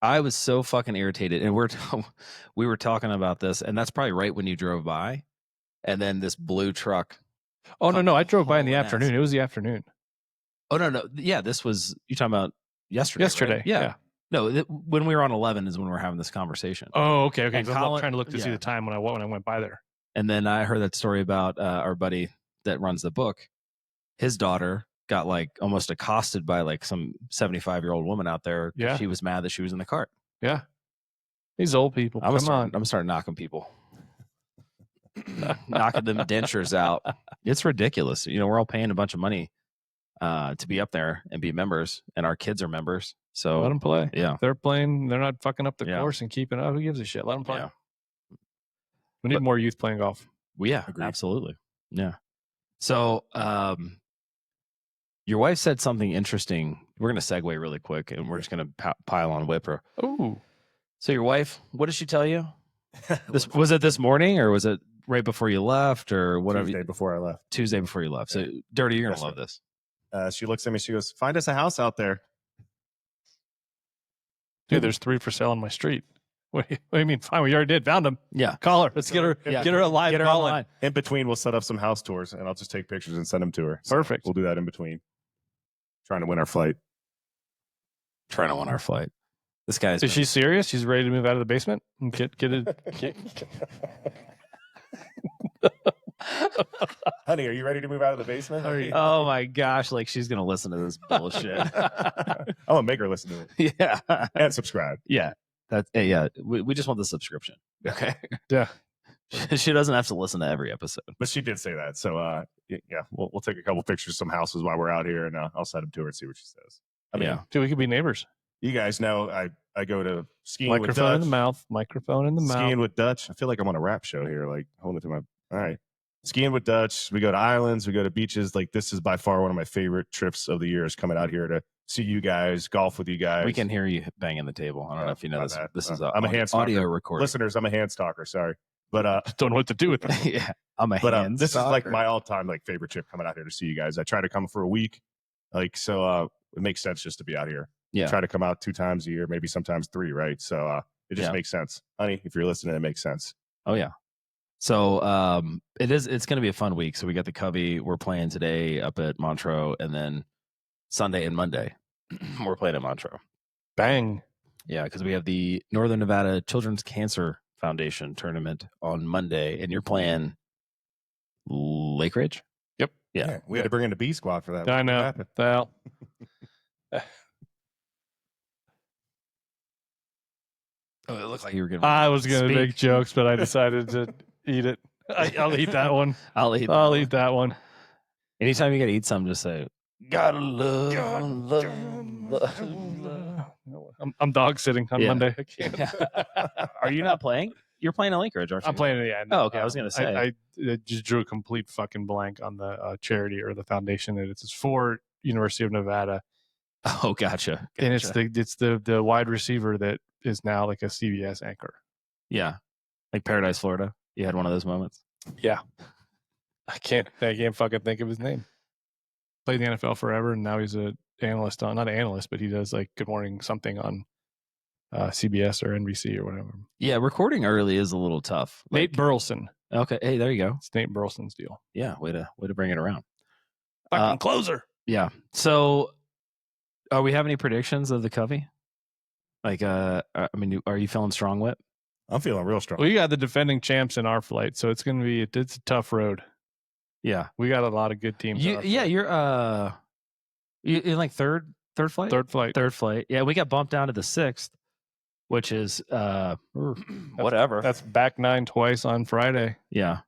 I was so fucking irritated, and we were talking about this, and that's probably right when you drove by, and then this blue truck. Oh no! I drove by in the afternoon. It was the afternoon. Oh no! Yeah, this was you talking about yesterday. Yesterday, right? Yeah. No, when we were on 11 is when we were having this conversation. Oh, okay. And Colin, I'm trying to look to see the time when I went by there. And then I heard that story about our buddy that runs the book. His daughter got like almost accosted by like some 75-year-old woman out there. Yeah. She was mad that she was in the cart. Yeah. These old people. I'm gonna start knocking people. Knocking them dentures out. It's ridiculous. We're all paying a bunch of money to be up there and be members, and our kids are members. So let them play. Yeah. They're playing. They're not fucking up the course and keeping up. Who gives a shit? Let them play. Yeah. We need more youth playing golf. Yeah, absolutely. Yeah. So, your wife said something interesting. We're going to segue really quick, and we're just going to pile on Whipper. Oh. So your wife, what did she tell you? Was it this morning, or was it right before you left, or whatever? Tuesday before I left. Tuesday before you left. So, Dirty, you're going to love this. She looks at me. She goes, "Find us a house out there." Dude, there's 3 for sale on my street. What do you mean? Fine, we already did. Found them. Yeah. Call her. Let's get her. Yeah. Get her a live call in. In between, we'll set up some house tours, and I'll just take pictures and send them to her. So Perfect. We'll do that in between. Trying to win our flight. This guy's. Is she serious? She's ready to move out of the basement and get it. Honey, are you ready to move out of the basement? Oh my gosh! Like she's gonna listen to this bullshit. I'm gonna make her listen to it. Yeah, and subscribe. Yeah, yeah. We just want the subscription. Okay. Yeah. She doesn't have to listen to every episode. But she did say that. So we'll take a couple pictures of some houses while we're out here, and I'll send them to her and see what she says. Dude, we could be neighbors. You guys know I I go to skiing Microphone with in Dutch. the mouth. Microphone in the mouth. Skiing with Dutch. I feel like I'm on a rap show here, like holding it to my. All right. Skiing with Dutch. We go to islands. We go to beaches. Like this is by far one of my favorite trips of the year is coming out here to see you guys, golf with you guys. We can hear you banging the table. I don't know if you know this. Bad. This is I'm a hand audio stalker. recording. Listeners, I'm a hand stalker. Sorry. But Don't know what to do with it. Yeah, I'm a but hand this is like stalker. my all-time like favorite trip coming out here to see you guys. I try to come for a week. Like so it makes sense just to be out here. Yeah. Try to come out 2 times a year, maybe sometimes 3, right? So it just makes sense. Honey, if you're listening, it makes sense. Oh yeah. So it's going to be a fun week. So we got the Covey. We're playing today up at Montreux, and then Sunday and Monday we're playing at Montreux. Bang. Yeah, because we have the Northern Nevada Children's Cancer Foundation tournament on Monday, and you're playing Lake Ridge. Yep. Yeah. We had to bring in the B squad for that. I know. Well, Oh, it looked like you were going. I was going to Speak. make jokes, but I decided to eat it. I'll eat that one. I'll eat. I'll eat that one. Anytime you got to eat something, just say, "Gotta love, I'm dog sitting on Yeah. Monday. I can't. Are you not playing? You're playing at Lake Ridge, aren't you? I'm playing it. Yeah. Oh, okay. I was gonna say. I just drew a complete fucking blank on the charity or the foundation. It's for University of Nevada, Oh, gotcha. and it's the wide receiver that is now like a CBS anchor. Yeah, like Paradise, Florida. You had one of those moments. Yeah, I can't fucking think of his name. Played the NFL forever, and now he's a analyst on not an analyst, but he does like Good Morning something on CBS or NBC or whatever. Yeah, recording early is a little tough. Nate Burleson. Okay, hey, there you go. It's Nate Burleson's deal. Yeah, way to bring it around. Fucking closer. Yeah. So, are we have any predictions of the Covey? Like, I mean, are you feeling strong, Whip? I'm feeling real strong. We got the defending champs in our flight, so it's a tough road. Yeah, We got a lot of good teams. in our flight. you're you're like third flight. Third flight. Yeah, we got bumped down to the 6th, which is whatever. That's back 9 twice on Friday. Yeah,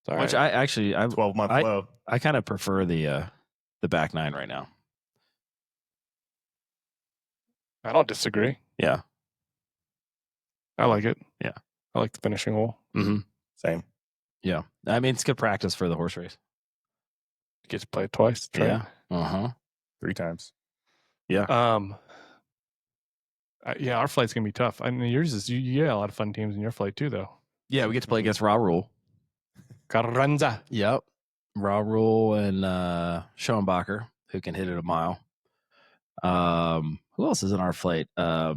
It's all which right. I 12-month low. I kind of prefer the back 9 right now. I don't disagree. Yeah. I like it. Yeah. I like the finishing hole. Mm-hmm. Same. Yeah, I mean it's good practice for the horse race. Get to play it twice. That's right. Yeah. 3 times. Yeah. Yeah, our flight's gonna be tough. I mean, yours is you got a lot of fun teams in your flight too, though. Yeah, we get to play against Raw Rule. Carranza. Yep. Raw Rule and Schoenbacher, who can hit it a mile. Who else is in our flight? I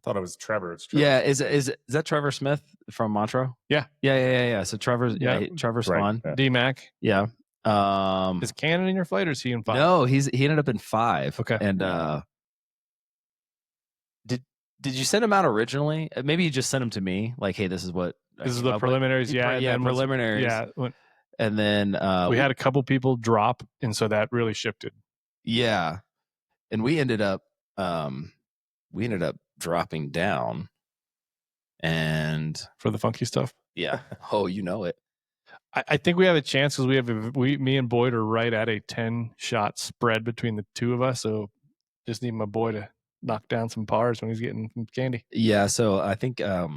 thought it was Trevor. It's Trevor. Yeah, is that Trevor Smith from Montreux? Yeah. Yeah. So Trevor's Trevor's Right. fun. Yeah. D-Mac. Yeah. Is Cannon in your flight or is he in 5? No, he ended up in 5. Okay. And did you send him out originally? Maybe you just sent him to me, like, hey, this is what This is the preliminaries. Yeah. Yeah, preliminaries. Yeah. And then We had a couple people drop, and so that really shifted. Yeah. And we ended up dropping down, and For the funky stuff. yeah. Oh, you know it. I think we have a chance because me and Boyd are right at a 10-shot spread between the two of us. So just need my boy to knock down some pars when he's getting some candy. Yeah. So I think That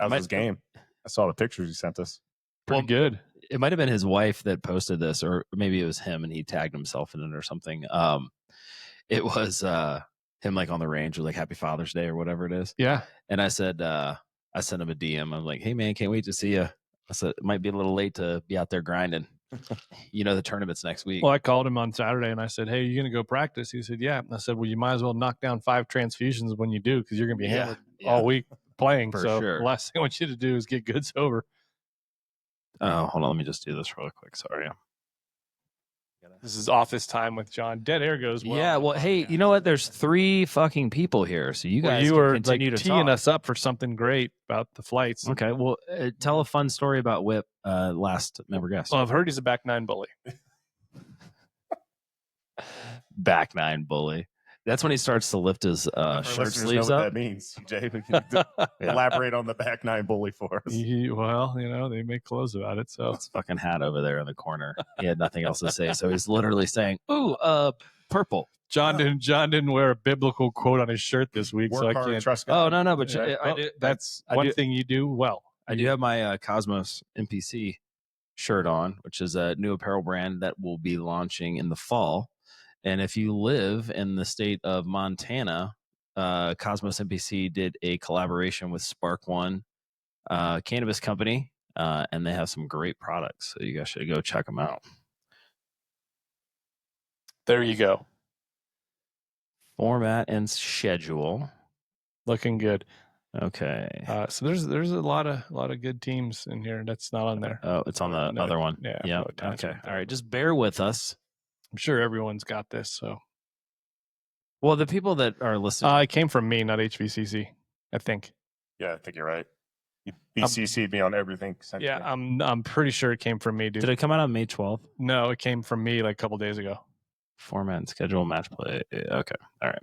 was his game. I saw the pictures he sent us. Pretty good. it might have been his wife that posted this, or maybe it was him and he tagged himself in it or something. It was him like on the range with like Happy Father's Day or whatever it is. Yeah. And I said, I sent him a DM. I'm like, hey man, can't wait to see you. I said, it might be a little late to be out there grinding. You know, the tournament's next week. Well, I called him on Saturday and I said, hey, you going to go practice? He said, yeah. And I said, well, you might as well knock down 5 transfusions when you do, because you're going to be hammered all week playing. For so sure. the last thing I want you to do is get good sober. Oh, hold on. Let me just do this real quick. Sorry. This is office time with John. Dead air goes well. Yeah. Well, hey, you know what? There's 3 fucking people here. So you guys you can were continue like to teeing talk. us up for something great about the flights. Okay. Well, tell a fun story about Whip, last member guest. Well, I've heard he's a back 9 bully. Back 9 bully. That's when he starts to lift his Our shirt listeners know sleeves what up. that means. Jay, we can elaborate on the back nine bully for us. Well, they make clothes about it. So His fucking hat over there in the corner. He had nothing else to say, so he's literally saying, "Ooh, purple." John didn't wear a biblical quote on his shirt this week, Work so I hard, can't. trust God. Oh no, but Yeah, I do, that's I one do- thing you do well. I do have my Cosmos NPC shirt on, which is a new apparel brand that will be launching in the fall. And if you live in the state of Montana, Cosmos NPC did a collaboration with Spark One cannabis company, and they have some great products. So you guys should go check them out. There you go. Format and schedule. Looking good. Okay. So there's a lot of good teams in here. That's not on there. Oh, it's on the No, other one. yeah, Yeah. no attachment. Okay. All right. Just bear with us. I'm sure everyone's got this. So Well, the people that are listening. it came from me, not HVCC. I think. Yeah, I think you're right. You BCC'd me on everything. Yeah, I'm pretty sure it came from me, dude. Did it come out on May 12th? No, it came from me like a couple days ago. Format and schedule, match play. Okay. All right.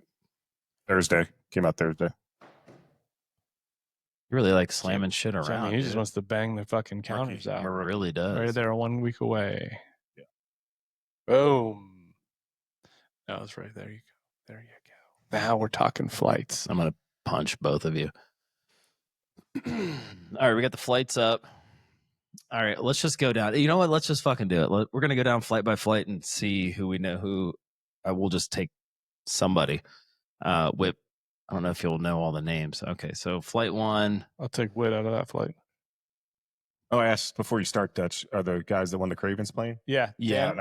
Thursday. Came out Thursday. You really like slamming shit So, around. he just dude. wants to bang the fucking counters out. It really does. Right there, 1 week away. Yeah. Boom. That was right there. You go. There you go. Now we're talking flights. I'm going to punch both of you. All right. We got the flights up. All right. Let's just go down. You know what? Let's just fucking do it. We're going to go down flight by flight and see who we know who. We'll just take somebody. Whip. I don't know if you'll know all the names. Okay. So flight 1. I'll take Whit out of that flight. Oh, I asked before you start, Dutch, are the guys that won the Cravens playing? Yeah. Yeah.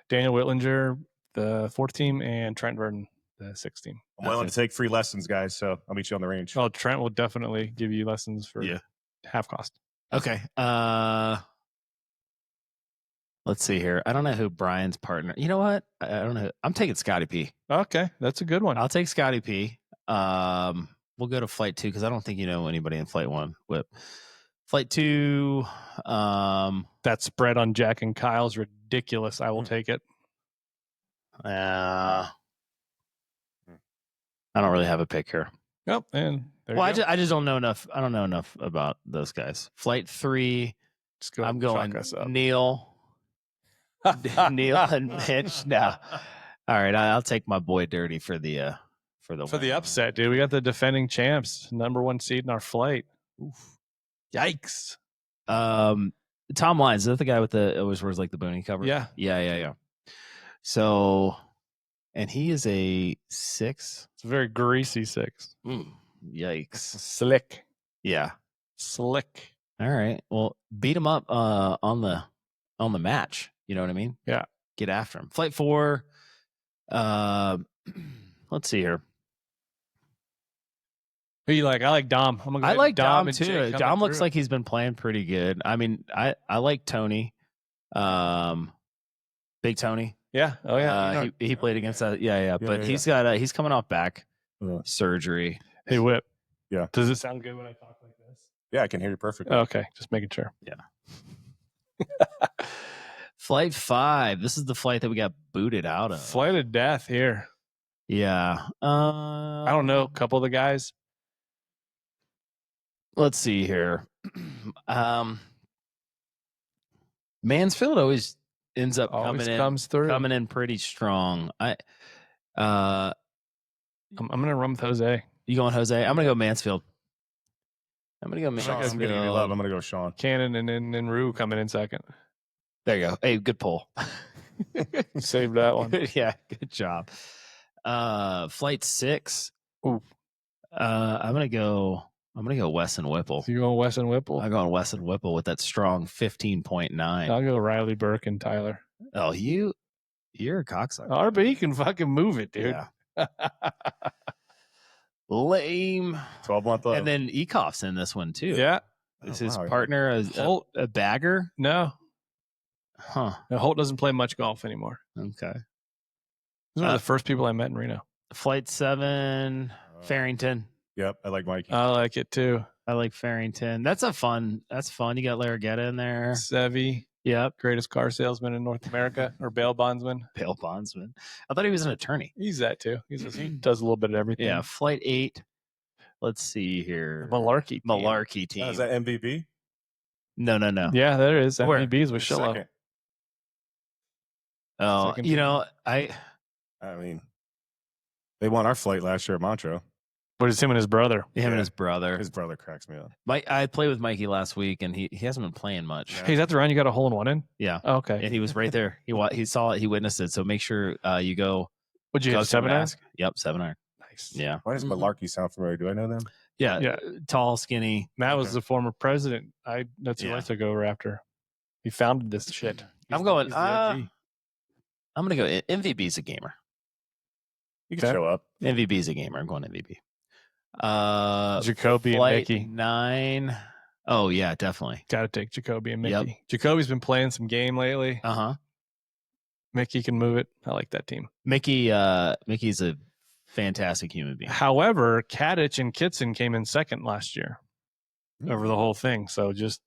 Daniel Whitlinger, the 4th team, and Trent Verdon, the 6th team. I'm willing to take free lessons, guys, so I'll meet you on the range. Oh, Trent will definitely give you lessons for half cost. Okay. Let's see here. I don't know who Brian's partner. You know what? I don't know. I'm taking Scotty P. Okay, that's a good one. I'll take Scotty P. We'll go to flight 2 because I don't think you know anybody in flight 1. Whip. Flight 2. That spread on Jack and Kyle's ridiculous. I will take it. I don't really have a pick here. Yep, and there Well, you go. I just don't know enough. I don't know enough about those guys. Flight 3. Just go I'm fuck going us up. Neil. Neil and Mitch. No. All right, I'll take my boy Dirty for the win. upset, dude. We got the defending champs, #1 seed in our flight. Oof. Yikes. Tom Lyons, is that the guy with the always wears like the boonie cover? Yeah. So, and he is a 6. It's a very greasy 6. Yikes. Slick. Yeah. Slick. All right. Well, beat him up on the match. You know what I mean? Yeah. Get after him. Flight 4. Let's see here. Who you like? I like Dom. I'm gonna go I like Dom and too. Jake Dom coming looks through. like he's been playing pretty good. I mean, I like Tony. Big Tony. Yeah. Oh yeah. He played against that. Yeah. But yeah. he's coming off back surgery. Hey Whip. Yeah. Does it sound good when I talk like this? Yeah, I can hear you perfectly. Okay, just making sure. Yeah. Flight 5. This is the flight that we got booted out of. Flight of death here. Yeah. I don't know. A couple of the guys. Let's see here. Mansfield always ends up coming in pretty strong. I'm gonna run with Jose. You going Jose? I'm gonna go Mansfield. I'm gonna go Sean, Mansfield. I'm gonna give you love. I'm gonna go Sean. Cannon and Rue coming in second. There you go. Hey, good pull. Save that one. Yeah, good job. Flight 6. Ooh. I'm gonna go Wes and Whipple. So you going Wes and Whipple? I'm going Wes and Whipple with that strong 15.9. I'll go Riley Burke and Tyler. Oh, you're a cocksucker. RB can fucking move it, dude. Yeah. Lame. 12-month low. And then Ekoff's in this one too. Yeah. Is his wow. partner Holt. a bagger? No. Huh. Holt doesn't play much golf anymore. Okay. He's one of the first people I met in Reno. Flight 7, Farrington. Yep, I like Mikey. I like it too. I like Farrington. That's fun. You got Larragetta in there. Sevy. Yep. Greatest car salesman in North America, or bail bondsman. Bail bondsman. I thought he was an attorney. He's that too. He does a little bit of everything. Yeah. Flight 8. Let's see here. Malarkey team. Malarkey team. Oh, is that MVB? No. Yeah, there is. Where? MVB's with Shillow. Second. Oh, Second you team. know, I mean, they won our flight last year at Montreux. But it's him and his brother. him and his brother. His brother cracks me up. I played with Mikey last week, and he hasn't been playing much. Yeah. Hey, is that the round you got a hole in one in? Yeah. Oh, okay. And he was right there. He saw it. He witnessed it. So make sure you go. Would you go hit 7 ask. Yep, 7-iron. Nice. Yeah. Why does Malarkey sound familiar? Do I know them? Yeah. Yeah. Tall, skinny. Matt was Okay. the former president. That's who I took over after. He founded this shit. I'm going. He's the OG. I'm going to go. MVB's a gamer. You can show up. MVB's a gamer. I'm going MVP. Jacoby and Flight Mickey. 9. Oh yeah, definitely. Got to take Jacoby and Mickey. Yep. Jacoby's been playing some game lately. Mickey can move it. I like that team. Mickey's a fantastic human being. However, Kadich and Kitson came in second last year over the whole thing. So just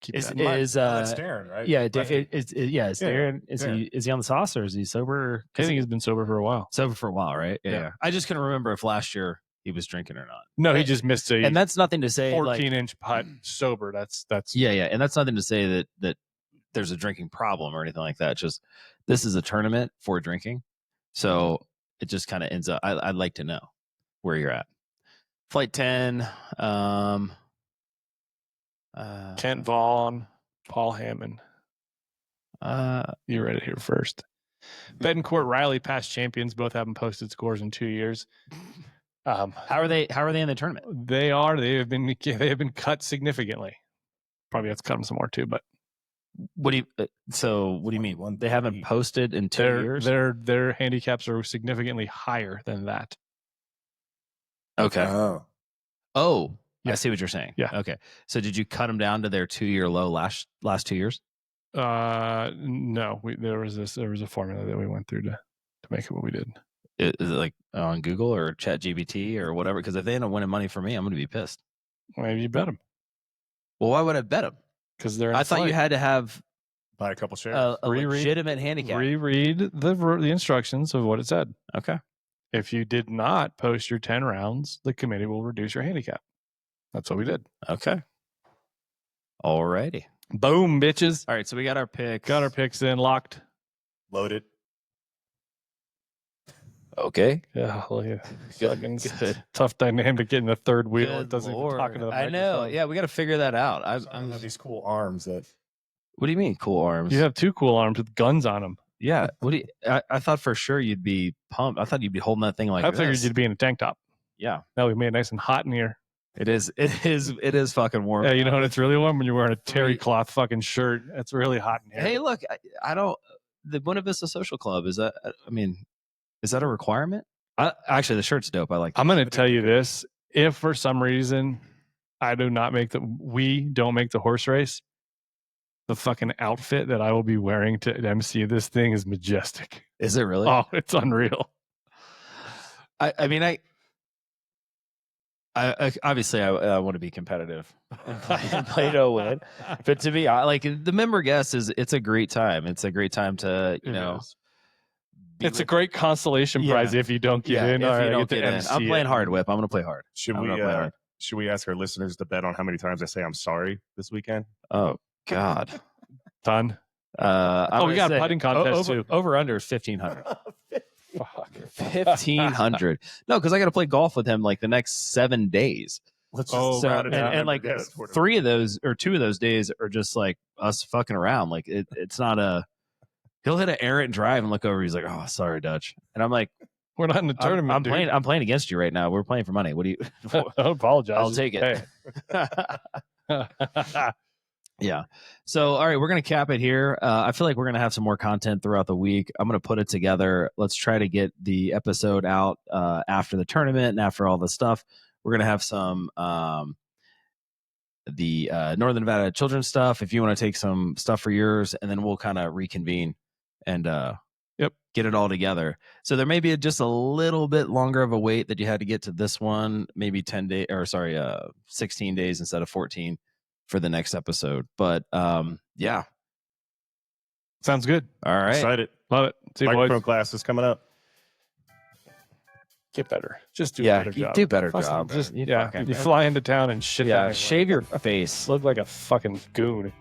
keep that in mind. That's Darren, right? Yeah, it's Yeah, Darren. Darren. Is he on the sauce or is he sober? I think he's been sober for a while. Sober for a while, right? Yeah. I just couldn't remember if last year he was drinking or not. No, he just missed a And that's nothing to say. 14-inch putt sober. That's Yeah, and that's nothing to say that there's a drinking problem or anything like that. Just this is a tournament for drinking, so it just kind of ends up. I'd like to know where you're at. Flight 10. Kent Vaughn, Paul Hammond. You read it here first. Betancourt, Riley, past champions, both haven't posted scores in 2 years. How are they in the tournament? They have been cut significantly. Probably have to cut them some more too, but What do you mean? They haven't posted in 2 years? their handicaps are significantly higher than that. Okay. Oh, Yeah. I see what you're saying. Yeah. Okay. So did you cut them down to their 2-year low last 2 years? No, there was a formula that we went through to make it what we did. Is it like on Google or ChatGPT or whatever? Because if they end up winning money for me, I'm going to be pissed. Maybe you bet them Well, why would I bet them? because they're. I thought you had to have Buy a couple shares. a legitimate handicap. reread the instructions of what it said. Okay. If you did not post your 10 rounds, the committee will reduce your handicap. That's what we did. Okay. Alrighty. Boom, bitches. All right. So we got our picks. Got our picks in, locked. Loaded. Okay. Yeah, well, yeah. Good. Good. Tough dynamic getting the third wheel. Good It doesn't even Lord. talk into the I know. microphone. Yeah, we got to figure that out. I have these cool arms that. What do you mean, cool arms? You have two cool arms with guns on them. Yeah. What do you? I thought for sure you'd be pumped. I thought you'd be holding that thing like I figured this. you'd be in a tank top. Yeah. Now we made it nice and hot in here. It is fucking warm. Yeah, you know when it's really warm when you're wearing a terry cloth fucking shirt. It's really hot in here. Hey, look, I don't. The Buena Vista Social Club is that? I mean, is that a requirement? Actually, the shirt's dope. I like. I'm going to tell you this: if for some reason we don't make the horse race, the fucking outfit that I will be wearing to MC this thing is majestic. Is it really? Oh, it's unreal. I mean, I obviously I want to be competitive and play to win, but to be like the member guest it's a great time. It's a great time to It's a great consolation prize if you don't get in. If All right, you I don't get to get in. MC I'm playing it. hard whip. I'm going to play hard. Should we ask our listeners to bet on how many times I say I'm sorry this weekend? Oh God, Done. we we got a putting contest too. Over under is 1,500. Fuck. 1,500. No, because I got to play golf with him like the next 7 days. Let's just round it out. And like 3 of those or 2 of those days are just like us fucking around. Like it's not a. He'll hit an errant drive and look over. He's like, "Oh, sorry, Dutch," and I'm like, We're not in the tournament. I'm dude. playing. I'm playing against you right now. We're playing for money. What do you? Don't apologize. I'll take it. Hey. Yeah. So, all right, we're going to cap it here. I feel like we're going to have some more content throughout the week. I'm going to put it together. Let's try to get the episode out after the tournament and after all the stuff. We're going to have some the Northern Nevada children's stuff. If you want to take some stuff for yours, and then we'll kind of reconvene and get it all together. So there may be just a little bit longer of a wait that you had to get to this one, maybe 16 days instead of 14 for the next episode. But yeah, Sounds good. All right. Excited. Love it. See you, Microphone boys. class is coming up. Get better. Just do a better you job. do better Fucking job. Just, You yeah. fucking- You fly into town and shit. Yeah, down shave your face. Look like a fucking goon.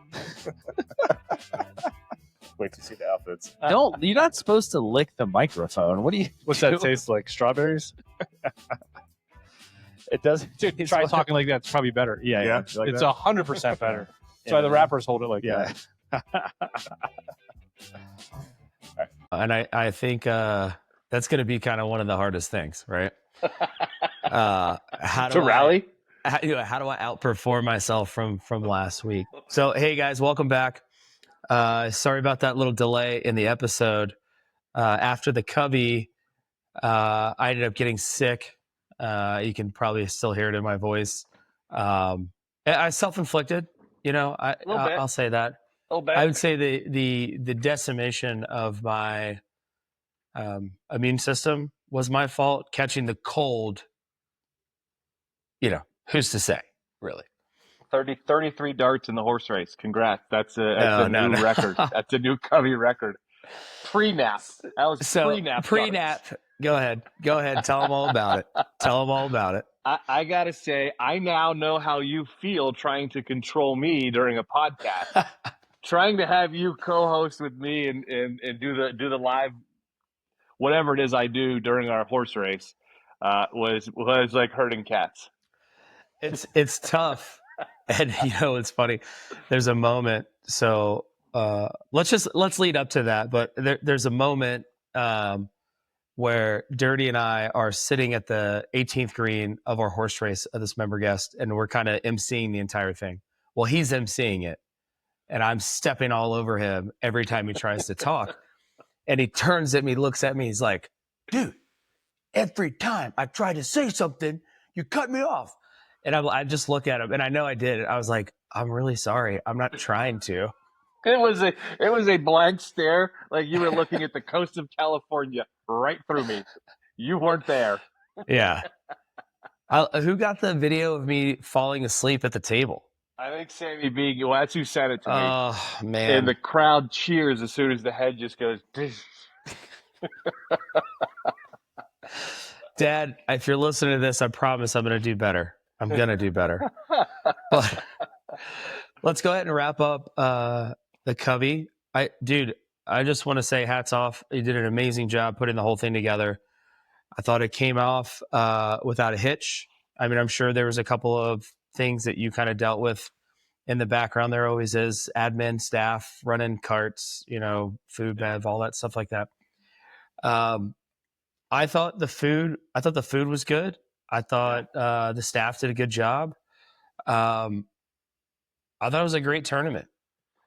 Wait to see the outfits. Don't. You're not supposed to lick the microphone. What do you? What's do? that taste like? Strawberries? It does. Dude, It's try like- talking like that. It's probably better. Yeah. You like It's that? 100% better. That's Yeah, why the man. rappers hold it like Yeah. that. And I think that's going to be kind of one of the hardest things, right? How do rally? How do I outperform myself from last week? So, hey guys, welcome back. Sorry about that little delay in the episode. After the Covey, I ended up getting sick. You can probably still hear it in my voice. I self-inflicted, I'll say that. A little bit. I would say the decimation of my immune system was my fault. Catching the cold, who's to say, really? 33 darts in the horse race. Congrats. That's a new record. That's a new Covey record. Pre-nap. That was pre-nap. Pre-nap. Go ahead. Tell them all about it. I got to say, I now know how you feel trying to control me during a podcast. Trying to have you co-host with me and do the live, whatever it is I do during our horse race, was like herding cats. It's tough. And it's funny. There's a moment. So let's lead up to that. But there's a moment where Dirty and I are sitting at the 18th green of our horse race of this member guest, and we're kind of emceeing the entire thing. Well, he's emceeing it, and I'm stepping all over him every time he tries to talk. And he turns at me, looks at me, he's like, dude, every time I try to say something, you cut me off. And I just look at him, and I know I did. I was like, I'm really sorry. I'm not trying to. It was a blank stare, like you were looking at the coast of California right through me. You weren't there. Yeah. Who got the video of me falling asleep at the table? I think Sammy B. Well, that's who sent it to me. Oh, man. And the crowd cheers as soon as the head just goes. Dad, if you're listening to this, I promise I'm going to do better. I'm going to do better. But let's go ahead and wrap up the Covey. I just want to say hats off. You did an amazing job putting the whole thing together. I thought it came off without a hitch. I mean, I'm sure there was a couple of things that you kind of dealt with in the background. There always is admin, staff, running carts, food, bev, all that stuff like that. I thought the food was good. I thought the staff did a good job. I thought it was a great tournament.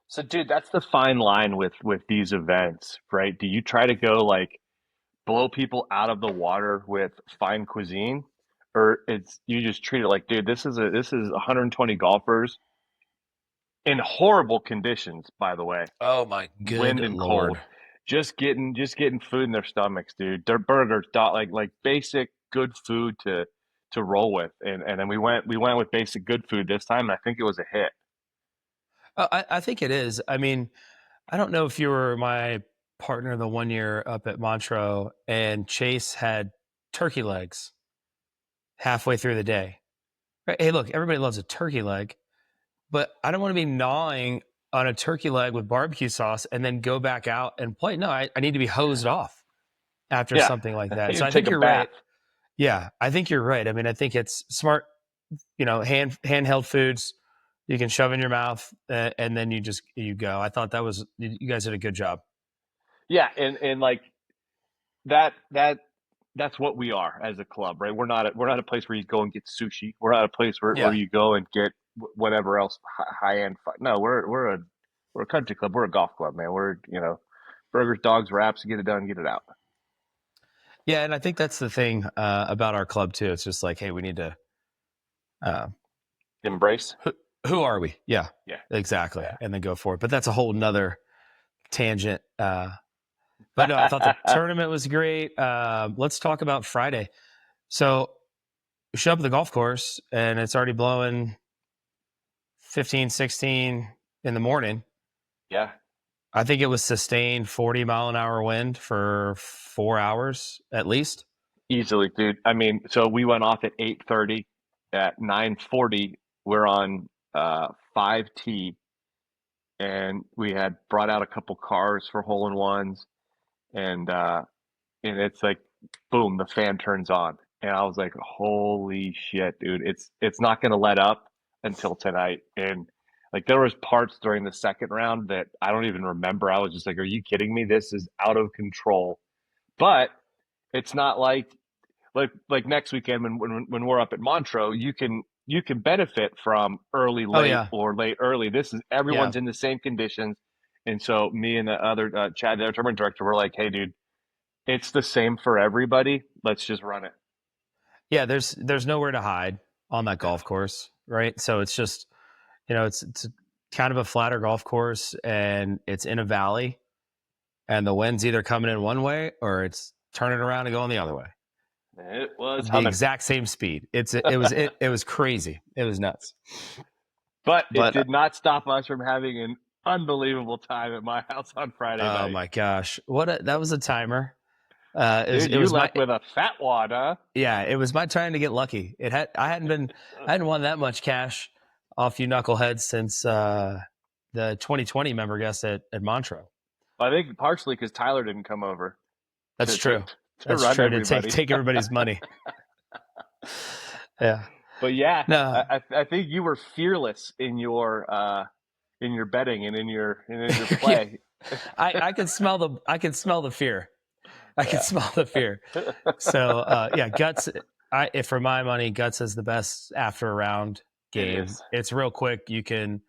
So, dude, that's the fine line with these events, right? Do you try to go like blow people out of the water with fine cuisine, or you just treat it like, dude, this is 120 golfers in horrible conditions, by the way. Oh my good Wind and Lord. cold. Just getting food in their stomachs, dude. Their burgers, like basic good food to roll with, and then we went with basic good food this time, and I think it was a hit. I think it is. I mean, I don't know if you were my partner the 1 year up at Montreux, and Chase had turkey legs halfway through the day. Right? Hey, look, everybody loves a turkey leg, but I don't want to be gnawing on a turkey leg with barbecue sauce and then go back out and play. No, I need to be hosed off after something like that. So I think you're right. Yeah, I think you're right. I mean, I think it's smart, handheld foods you can shove in your mouth and then you go. I thought you guys did a good job. Yeah, and like that's what we are as a club, right? We're not a place where you go and get sushi. We're not a place where you go and get whatever else high end. No, we're a country club. We're a golf club, man. We're burgers, dogs, wraps. Get it done, get it out. Yeah, and I think that's the thing about our club too. It's just like, hey, we need to embrace. Who are we? Yeah, exactly, Yeah. and then go for it. But that's a whole nother tangent. But no, I thought the tournament was great. Let's talk about Friday. So we show up at the golf course, and it's already blowing 15, 16 in the morning. Yeah. I think it was sustained 40-mile-an-hour wind for 4 hours at least. Easily, dude. I mean, so we went off at 8:30. At 9:40, we're on 5T, and we had brought out a couple cars for hole in ones, and it's like, boom, the fan turns on, and I was like, holy shit, dude! It's not gonna let up until tonight, and like there was parts during the second round that I don't even remember. I was just like, are you kidding me? This is out of control. But it's not like next weekend when we're up at Montreux, you can benefit from early late yeah. or late early. This is everyone's in the same conditions, and so me and the other Chad, the tournament director, were like, "Hey, dude, it's the same for everybody. Let's just run it." Yeah, there's nowhere to hide on that golf course, right? So it's just, it's kind of a flatter golf course, and it's in a valley, and the wind's either coming in one way or it's turning around and going the other way. It was The humming. exact same speed. It was crazy. It was nuts. But it did not stop us from having an unbelievable time at my house on Friday night. Oh my gosh, that was a timer. Dude, you left with a fat wad, huh? Yeah, it was my turn to get lucky. I hadn't won that much cash off you knuckleheads since the 2020 member guest at Montreux. I think partially because Tyler didn't come over. That's true. That's run true. everybody. To take everybody's money. Yeah. But yeah, No. I think you were fearless in your betting and in your play. I could smell the fear. I could smell the fear. So yeah, Guts. For my money, Guts is the best after a round game. It's real quick. You can,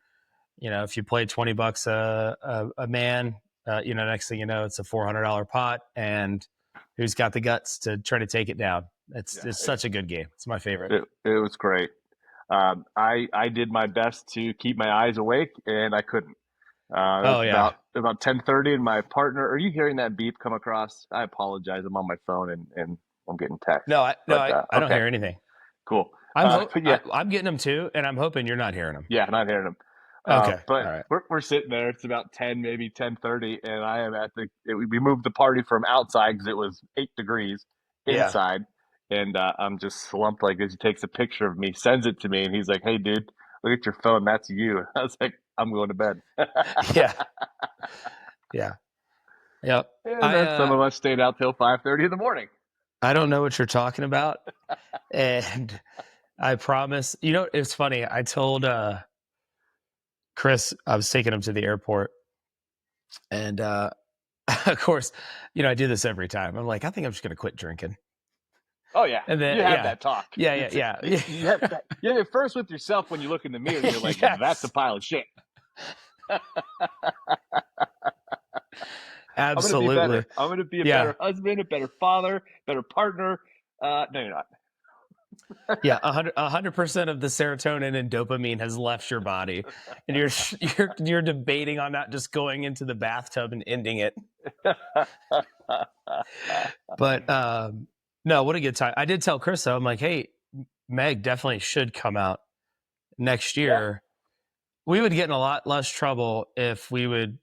if you play $20 a man, next thing you know, it's a $400 pot, and who's got the guts to try to take it down? It's such a good game. It's my favorite. It was great. I did my best to keep my eyes awake, and I couldn't. About 10:30, and my partner. Are you hearing that beep come across? I apologize. I'm on my phone and I'm getting text. No, I don't hear anything. Cool. I'm getting them too, and I'm hoping you're not hearing them. Yeah, not hearing them. Okay, but right. we're sitting there. It's about 10, maybe 10:30, and I am we moved the party from outside because it was 8 degrees inside, and I'm just slumped like this. He takes a picture of me, sends it to me, and he's like, "Hey, dude, look at your phone. That's you." I was like, "I'm going to bed." Yeah. And then some of us stayed out till 5:30 in the morning. I don't know what you're talking about, and I promise. It's funny. I told Chris I was taking him to the airport, and of course, I do this every time. I'm like, I think I'm just going to quit drinking. Oh yeah, and then you have that talk. Yeah. You have it first with yourself when you look in the mirror. You're like, that's a pile of shit. Absolutely. I'm going to be a better husband, a better father, better partner. No, you're not. Yeah, 100% of the serotonin and dopamine has left your body, and you're debating on not just going into the bathtub and ending it. But no, what a good time! I did tell Chris though, I'm like, hey, Meg definitely should come out next year. Yeah. We would get in a lot less trouble if we would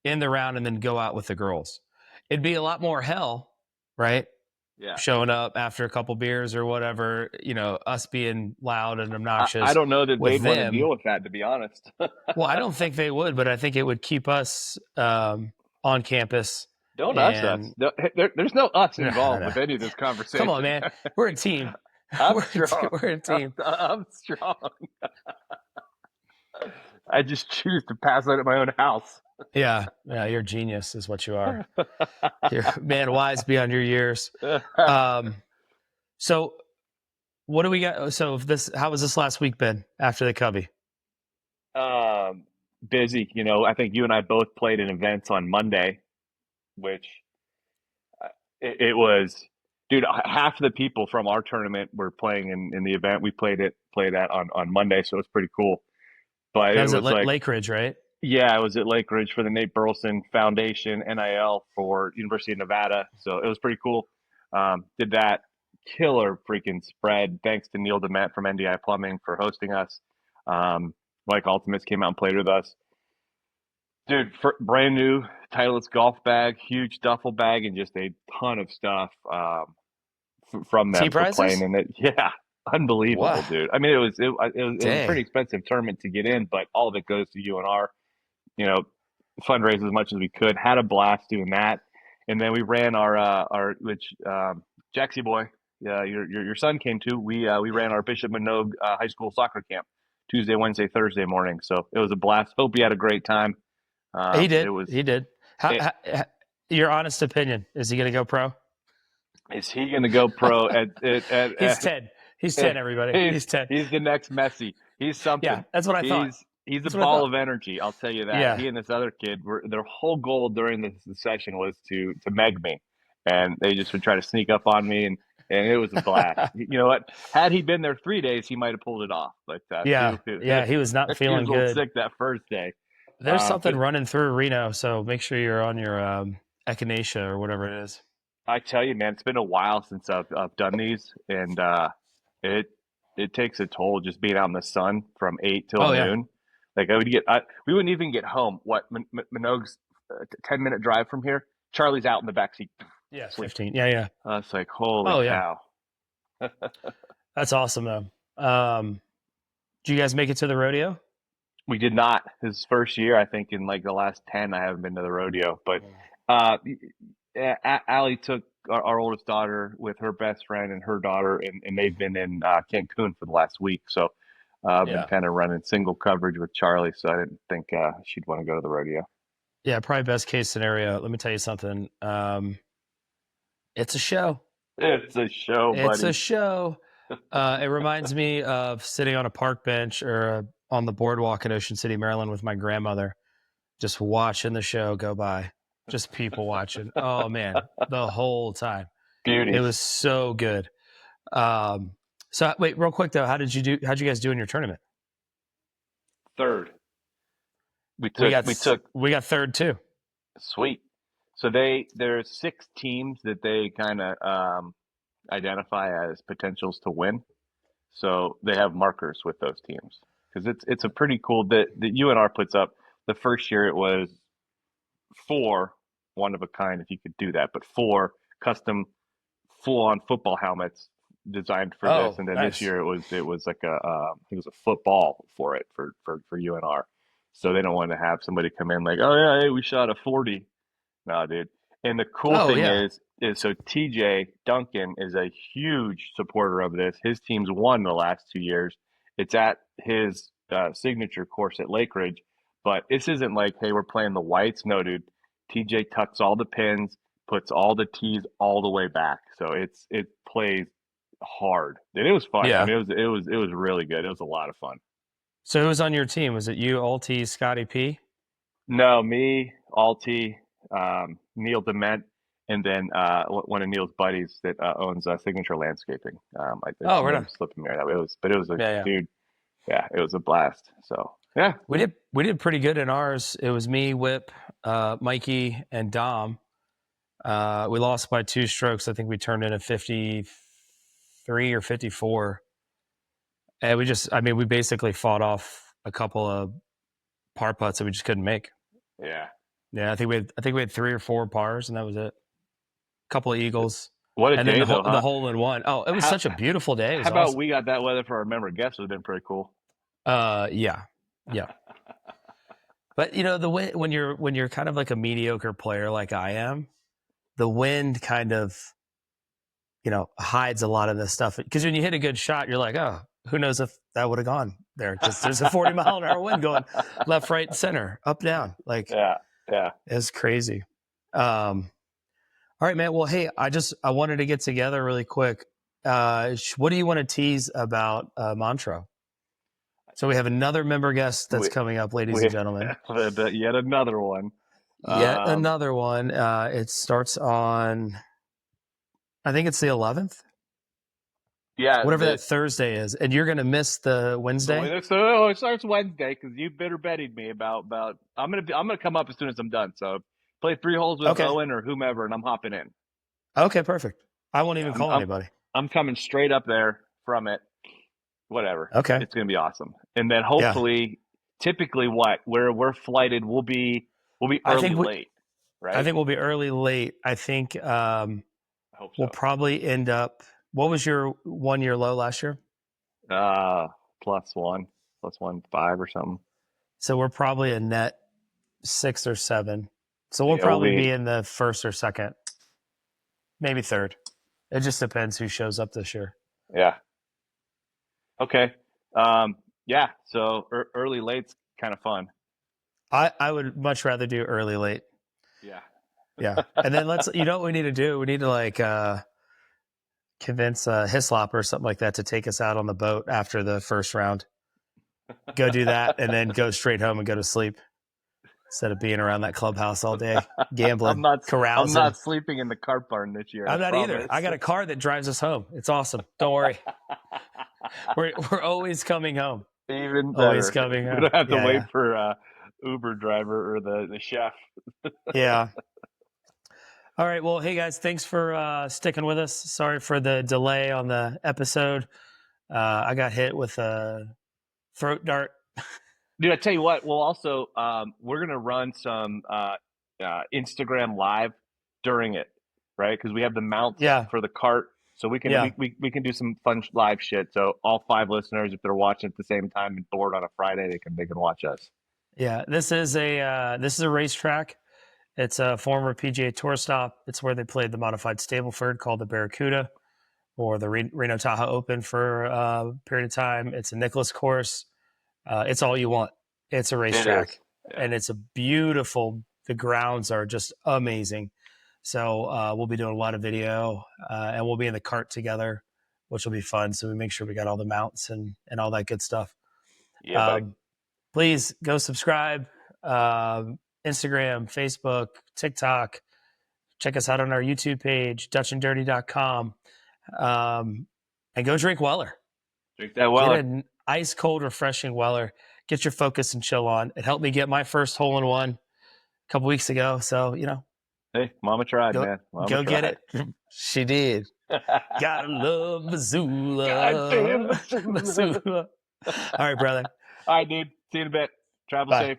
end the round and then go out with the girls. It'd be a lot more hell, right? Yeah. Showing up after a couple beers or whatever, us being loud and obnoxious. I don't know that they'd want to deal with that, to be honest. Well, I don't think they would, but I think it would keep us on campus. Don't us. There's no us involved with any of this conversation. Come on, man. We're a team. We're a team. I'm strong. I just choose to pass out at my own house. Yeah, you're a genius is what you are. You're man wise beyond your years. So what do we got? So how was this last week been after the Covey? Busy. I think you and I both played in events on Monday, which it was, dude, half the people from our tournament were playing in the event. We played that on Monday, so it was pretty cool. But that was at Lake Ridge, right? Yeah, I was at Lake Ridge for the Nate Burleson Foundation NIL for University of Nevada. So it was pretty cool. Did that killer freaking spread. Thanks to Neil DeMent from NDI Plumbing for hosting us. Mike Ultimates came out and played with us. Dude, brand new Titleist golf bag, huge duffel bag, and just a ton of stuff from Tea them for playing prizes? in it. Yeah, unbelievable, What? dude. I mean, it was a Dang. pretty expensive tournament to get in, but all of it goes to UNR. You know, fundraise as much as we could. Had a blast doing that, and then we ran our which Jaxie boy, yeah, your son came to. We ran our Bishop Minogue high school soccer camp Tuesday, Wednesday, Thursday morning. So it was a blast. Hope he had a great time. He It did. was. He did. It, Your honest opinion, is he going to go pro? is he going to go pro He's 10. He's 10, everybody. He's 10. he's the next Messi. He's Yeah, something. that's what I thought. He's a That's what I ball thought. of energy. I'll tell you that. Yeah. He and this other kid were their whole goal during the session was to meg me, and they just would try to sneak up on me, and it was a blast. You know what? Had he been there 3 days, he might have pulled it off. But Yeah. Yeah, he was not he feeling was a little good. sick that first day. There's something But running through Reno, so make sure you're on your echinacea or whatever it is. I tell you, man, it's been a while since I've done these, and it it takes a toll just being out in the sun from 8 till Oh, yeah. noon. Like we wouldn't even get home. What Minogue's 10-minute drive from here. Charlie's out in the backseat. Yeah, Sleep. 15. Yeah, yeah. It's like holy Oh, yeah. cow. That's awesome, though. Did you guys make it to the rodeo? We did not. His first year, I think, in like the last 10, I haven't been to the rodeo. But Allie took our oldest daughter with her best friend and her daughter, and they've been in Cancun for the last week. So I've been Yeah. kind of running single coverage with Charlie, so I didn't think she'd want to go to the rodeo. Yeah, probably best case scenario. Let me tell you something. It's a show. It's a show, buddy. It's a show. It reminds me of sitting on a park bench or on the boardwalk in Ocean City, Maryland with my grandmother, just watching the show go by. Just people watching. Oh, man, the whole time. Beauty. It was so good. So wait, real quick though, how'd you guys do in your tournament? Third. We got third too. Sweet. So there's 6 teams that they kind of identify as potentials to win. So they have markers with those teams because it's a pretty cool that UNR puts up. The first year it was 4 one of a kind, if you could do that, but 4 custom full-on football helmets designed for this, and then nice. this year it was like I think it was a football for it for UNR. So they don't want to have somebody come in like, oh yeah, hey, we shot a 40. No, dude. And the cool thing is so TJ Duncan is a huge supporter of this. His team's won the last 2 years. It's at his signature course at Lake Ridge, but this isn't like, hey, we're playing the whites. No, dude. TJ tucks all the pins, puts all the tees all the way back, so it plays hard, and it was fun. Yeah. I mean, it was really good. It was a lot of fun. So who was on your team? Was it you, Alty, Scotty P? No, me, Alty, Neil Dement, and then one of Neil's buddies that owns Signature Landscaping. Right on. Slipping me right now. It was a dude. Yeah, it was a blast. So yeah, we did pretty good in ours. It was me, Whip, Mikey, and Dom. We lost by 2 strokes. I think we turned in a 53 or 54. And we basically fought off a couple of par putts that we just couldn't make. Yeah. Yeah, I think we had 3 or 4 pars, and that was it. A couple of eagles. What a and day, then though, the hole in one. Oh, it was such a beautiful day. It was how about awesome. we got that weather for our member guests? Would have been pretty cool. Yeah. But the wind, when you're kind of like a mediocre player like I am, the wind kind of hides a lot of this stuff. Because when you hit a good shot, you're like, oh, who knows if that would have gone there? Because there's a 40-mile-an-hour wind going left, right, and center, up, down. Like, yeah, it's crazy. All right, man. Well, hey, I wanted to get together really quick. What do you want to tease about Montreux? So we have another member guest that's coming up, ladies and gentlemen. Yet another one. Another one. It starts on, I think it's the 11th. Yeah. Whatever that Thursday is. And you're going to miss the Wednesday? So it starts Wednesday because you bitter betted me about I'm gonna come up as soon as I'm done. So play 3 holes with Owen or whomever, and I'm hopping in. Okay, perfect. I won't even call anybody. I'm coming straight up there from it. Whatever. Okay. It's going to be awesome. And then hopefully, typically where we're flighted, we'll be We'll be I early think late, right? I think we'll be early late. I think I hope so. we'll probably end up. What was your 1-year low last year? +1, +1.5 or something. So we're probably a net 6 or 7. So we'll Yeah, we'll probably be- be in the first or second, maybe third. It just depends who shows up this year. Yeah. Okay. Yeah. So early late's kind of fun. I would much rather do early late. Yeah. Yeah. And then you know what we need to do? We need to like convince Hislop or something like that to take us out on the boat after the first round. Go do that and then go straight home and go to sleep instead of being around that clubhouse all day gambling, I'm carousing. not sleeping in the cart barn this year. I'm I not either. promise. I got a car that drives us home. It's awesome. Don't worry. We're always coming home. Even better. Always coming home. We don't have to Yeah, wait yeah. for Uber driver or the chef. Yeah. All right. Well, hey guys, thanks for sticking with us. Sorry for the delay on the episode. I got hit with a throat dart. Dude, I tell you what, we'll also we're gonna run some Instagram live during it, right? Because we have the mounts Yeah. for the cart, so we can Yeah. we can do some fun live shit. So all 5 listeners, if they're watching at the same time and bored on a Friday, they can watch us. Yeah. This is a racetrack. It's a former PGA Tour stop. It's where they played the modified Stableford called the Barracuda, or the Reno Tahoe Open for a period of time. It's a Nicklaus course. It's all you want. It's a racetrack, and it's a beautiful. The grounds are just amazing. So we'll be doing a lot of video, and we'll be in the cart together, which will be fun. So we make sure we got all the mounts and all that good stuff. Yeah, buddy. Please go subscribe. Instagram, Facebook, TikTok. Check us out on our YouTube page, DutchAndDirty.com. And go drink Weller. Drink that Weller. Get an ice cold, refreshing Weller. Get your focus and chill on. It helped me get my first hole in one a couple weeks ago. So, Hey, Mama tried, go, man. Mama go tried. get it. She did. Gotta love Missoula. Goddamn Missoula. Missoula. All right, brother. All right, dude. See you in a bit. Travel Bye. safe.